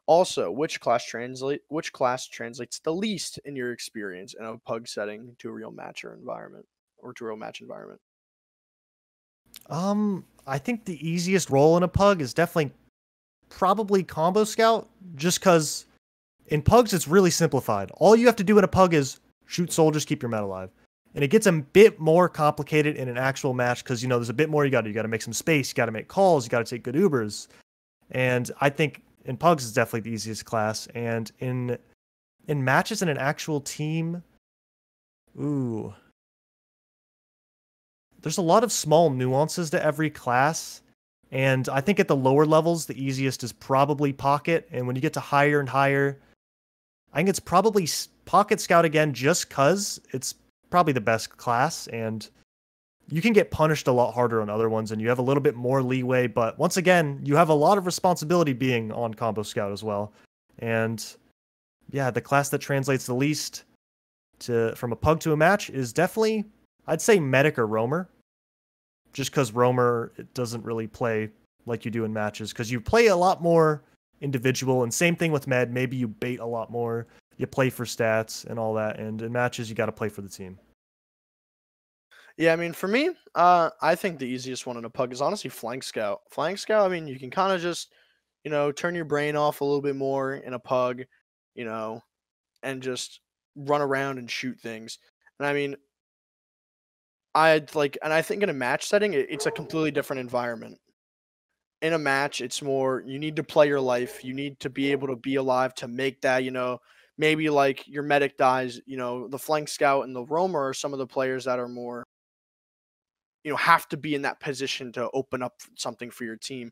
Speaker 1: Also, which class translates the least in your experience in a pug setting to a real match or environment, or to a real match environment?
Speaker 2: I think the easiest role in a pug is definitely probably combo scout, just because in pugs it's really simplified. All you have to do in a pug is shoot soldiers, keep your meta alive. And it gets a bit more complicated in an actual match because there's a bit more you got to make some space, you got to make calls, you got to take good Ubers. And I think in pugs is definitely the easiest class. And in matches in an actual team, there's a lot of small nuances to every class. And I think at the lower levels, the easiest is probably Pocket. And when you get to higher and higher, I think it's probably Pocket Scout again, just because it's probably the best class. And you can get punished a lot harder on other ones, and you have a little bit more leeway. But once again, you have a lot of responsibility being on Combo Scout as well. And yeah, the class that translates the least from a pug to a match is definitely, I'd say, Medic or Roamer. Just because Roamer, it doesn't really play like you do in matches, because you play a lot more individual, and same thing with Med. Maybe you bait a lot more, you play for stats and all that, and in matches you got to play for the team.
Speaker 1: Yeah, I mean, for me, I think the easiest one in a pug is honestly flank scout. Flank scout, I mean, you can kind of just, turn your brain off a little bit more in a pug, you know, and just run around and shoot things. And I mean, and I think in a match setting, it's a completely different environment. In a match, it's more you need to play your life. You need to be able to be alive to make that, maybe like your medic dies, the flank scout and the roamer are some of the players that are more, have to be in that position to open up something for your team.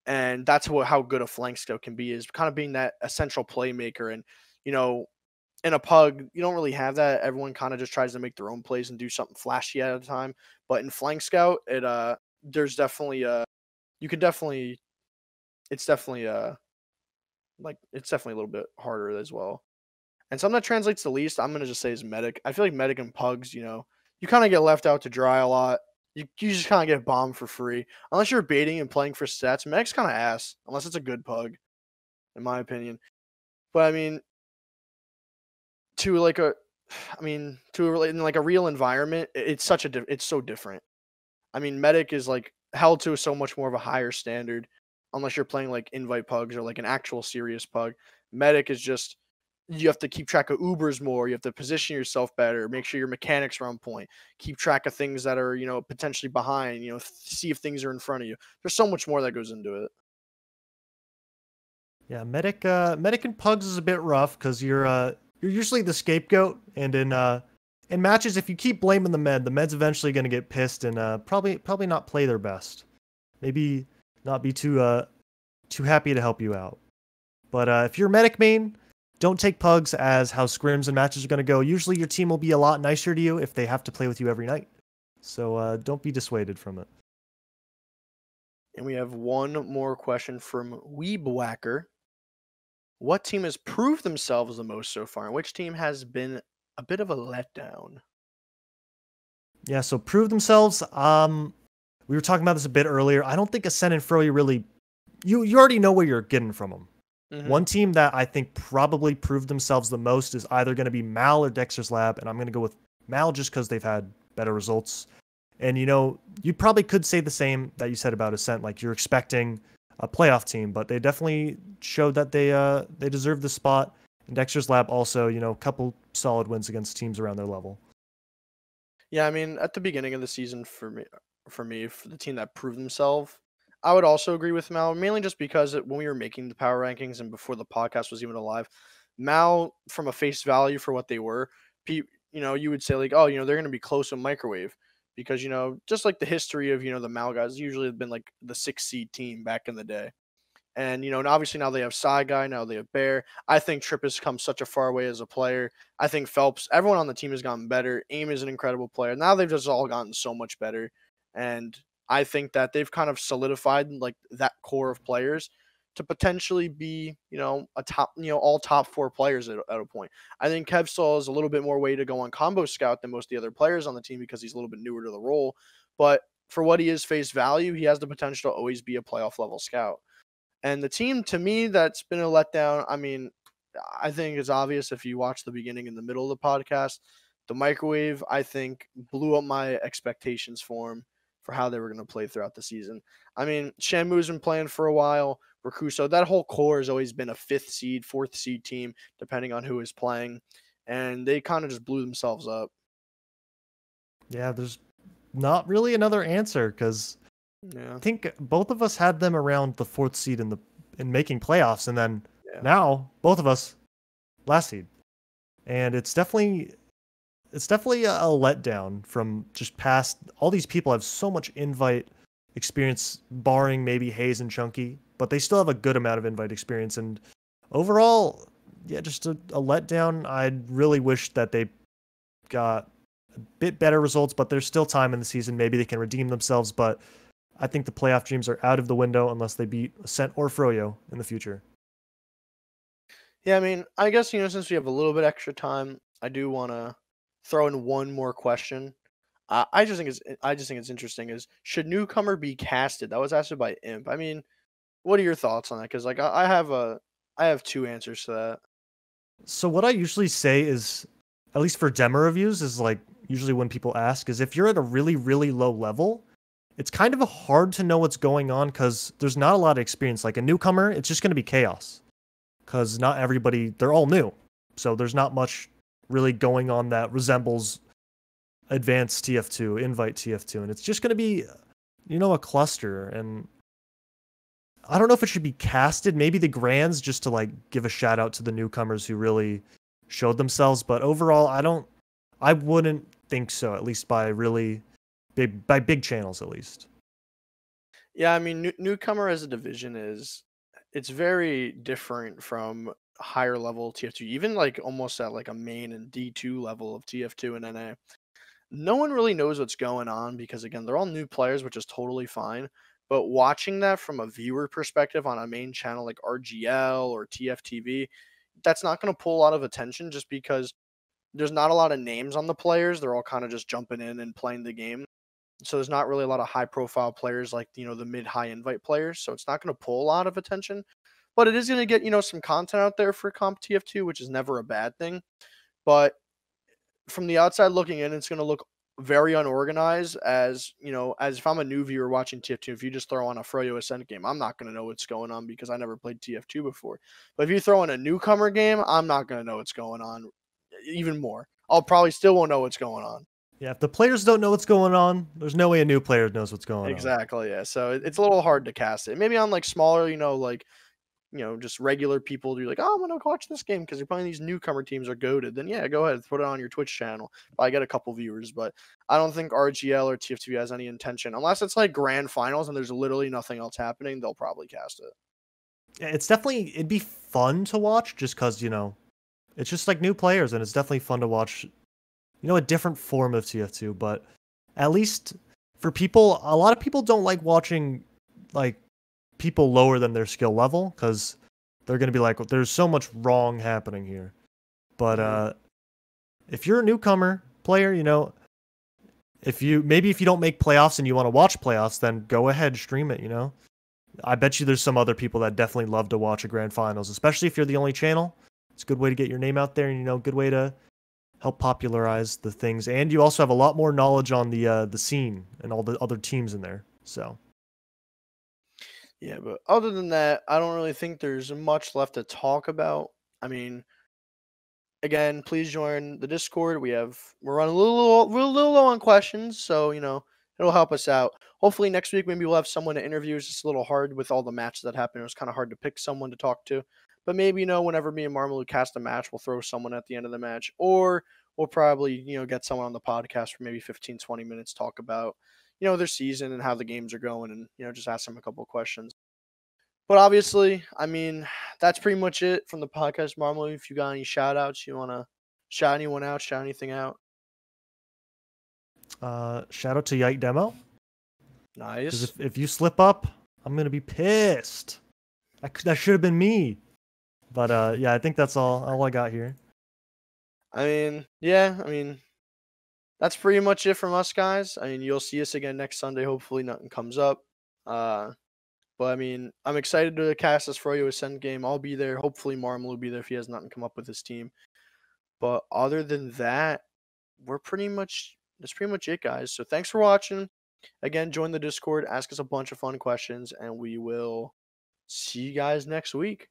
Speaker 1: And that's how good a flank scout can be is kind of being that essential playmaker. And, you know, in a pug, you don't really have that. Everyone kind of just tries to make their own plays and do something flashy at a time. But in flank scout, there's definitely you could definitely it's definitely it's definitely a little bit harder as well. And something that translates the least, I'm gonna just say is medic. I feel like medic and pugs, you kind of get left out to dry a lot. You just kind of get bombed for free unless you're baiting and playing for stats. Medic's kind of ass unless it's a good pug, in my opinion. But I mean, to like a, I mean, in like a real environment, it's it's so different. I mean, medic is like held to so much more of a higher standard, unless you're playing like invite pugs or like an actual serious pug. Medic is just you have to keep track of Ubers more. You have to position yourself better. Make sure your mechanics are on point. Keep track of things that are potentially behind. See if things are in front of you. There's so much more that goes into it.
Speaker 2: Yeah, medic and pugs is a bit rough because you're usually the scapegoat, and in matches, if you keep blaming the med's eventually going to get pissed and probably not play their best. Maybe not be too happy to help you out. But if you're medic main, don't take pugs as how scrims and matches are going to go. Usually your team will be a lot nicer to you if they have to play with you every night. So don't be dissuaded from it.
Speaker 1: And we have one more question from Weebwacker. What team has proved themselves the most so far, and which team has been a bit of a letdown?
Speaker 2: Yeah, so prove themselves. We were talking about this a bit earlier. I don't think Ascent and Froyo really. You already know what you're getting from them.
Speaker 1: Hmm.
Speaker 2: One team that I think probably proved themselves the most is either going to be Mal or Dexter's Lab, and I'm going to go with Mal just because they've had better results. And you probably could say the same that you said about Ascent, like you're expecting a playoff team, but they definitely showed that they deserve the spot. And Dexter's Lab also, a couple solid wins against teams around their level.
Speaker 1: Yeah, I mean, at the beginning of the season, for the team that proved themselves, I would also agree with Mal, mainly just because when we were making the power rankings and before the podcast was even alive, Mal, from a face value for what they were, you would say like, oh, they're going to be close to microwave because just like the history of the Mal guys usually have been like the 6 seed team back in the day. And and obviously now they have Side Guy, now they have Bear. I think Tripp has come such a far way as a player. I think Phelps, everyone on the team has gotten better. Aim is an incredible player. Now they've just all gotten so much better. And I think that they've kind of solidified like that core of players to potentially be, a top, all top 4 players at a point. I think Kev still has a little bit more way to go on combo scout than most of the other players on the team because he's a little bit newer to the role. But for what he is face value, he has the potential to always be a playoff level scout. And the team to me that's been a letdown, I mean, I think it's obvious if you watch the beginning and the middle of the podcast. The microwave, I think, blew up my expectations for him for how they were going to play throughout the season. I mean, Shenmue's been playing for a while. Rakuso, that whole core has always been a 5th seed, 4th seed team, depending on who is playing. And they kind of just blew themselves up.
Speaker 2: Yeah, there's not really another answer because
Speaker 1: Yeah.
Speaker 2: I think both of us had them around the 4th seed in making playoffs, and then
Speaker 1: Yeah.
Speaker 2: now both of us last seed, and it's definitely a letdown from just past. All these people have so much invite experience, barring maybe Hayes and Chunky, but they still have a good amount of invite experience, and overall, yeah, just a letdown. I really wish that they got a bit better results, but there's still time in the season. Maybe they can redeem themselves, but I think the playoff dreams are out of the window unless they beat Ascent or Froyo in the future.
Speaker 1: Yeah, I mean, I guess, since we have a little bit extra time, I do want to throw in one more question. I just think it's interesting. Is should newcomer be casted? That was asked by Imp. I mean, what are your thoughts on that? Because like I have 2 answers to that.
Speaker 2: So what I usually say is, at least for demo reviews, is like usually when people ask, is if you're at a really, really low level, it's kind of hard to know what's going on because there's not a lot of experience. Like a newcomer, it's just going to be chaos because not everybody, they're all new. So there's not much really going on that resembles advanced TF2, invite TF2. And it's just going to be, a cluster. And I don't know if it should be casted. Maybe the grands just to like give a shout out to the newcomers who really showed themselves. But overall, I wouldn't think so, at least by big channels, at least.
Speaker 1: Yeah, I mean, newcomer as a division it's very different from higher level TF2, even like almost at like a main and D2 level of TF2 and NA. No one really knows what's going on because again, they're all new players, which is totally fine. But watching that from a viewer perspective on a main channel like RGL or TFTV, that's not going to pull a lot of attention just because there's not a lot of names on the players. They're all kind of just jumping in and playing the game. So there's not really a lot of high profile players like, the mid high invite players. So it's not going to pull a lot of attention, but it is going to get, some content out there for Comp TF2, which is never a bad thing. But from the outside looking in, it's going to look very unorganized as if I'm a new viewer watching TF2, if you just throw on a Froyo Ascent game, I'm not going to know what's going on because I never played TF2 before. But if you throw in a newcomer game, I'm not going to know what's going on even more. I'll probably still won't know what's going on.
Speaker 2: Yeah, if the players don't know what's going on, there's no way a new player knows what's going on.
Speaker 1: Exactly, yeah. So it's a little hard to cast it. Maybe on like smaller, like just regular people do like, oh, I'm gonna watch this game because you're playing these newcomer teams are goaded. Then yeah, go ahead, put it on your Twitch channel. I get a couple viewers, but I don't think RGL or TF2 has any intention unless it's like grand finals and there's literally nothing else happening. They'll probably cast it.
Speaker 2: Yeah, it'd be fun to watch just because it's just like new players and it's definitely fun to watch. A different form of TF2, but at least for people, a lot of people don't like watching like people lower than their skill level because they're going to be like, there's so much wrong happening here. But if you're a newcomer player, if you don't make playoffs and you want to watch playoffs, then go ahead, stream it, I bet you there's some other people that definitely love to watch a grand finals, especially if you're the only channel. It's a good way to get your name out there and, good way to help popularize the things. And you also have a lot more knowledge on the scene and all the other teams in there. So.
Speaker 1: Yeah, but other than that, I don't really think there's much left to talk about. I mean, again, please join the Discord. We're running we're a little low on questions, so it'll help us out. Hopefully next week maybe we'll have someone to interview. It's just a little hard with all the matches that happened. It was kind of hard to pick someone to talk to. But maybe whenever me and Marmalou cast a match, we'll throw someone at the end of the match, or we'll probably get someone on the podcast for maybe 15, 20 minutes, talk about their season and how the games are going, and just ask them a couple of questions. But obviously, I mean, that's pretty much it from the podcast, Marmalou. If you got any shout outs, you want to shout anyone out, shout anything out?
Speaker 2: Shout out to Yike Demo.
Speaker 1: Nice.
Speaker 2: Because if you slip up, I'm going to be pissed. That should have been me. But yeah, I think that's all I got here.
Speaker 1: I mean, yeah, that's pretty much it from us, guys. I mean, you'll see us again next Sunday. Hopefully nothing comes up. But I mean, I'm excited to cast this Froyo Ascent game. I'll be there. Hopefully Marmal will be there if he has nothing come up with his team. But other than that, that's pretty much it, guys. So thanks for watching. Again, join the Discord, ask us a bunch of fun questions, and we will see you guys next week.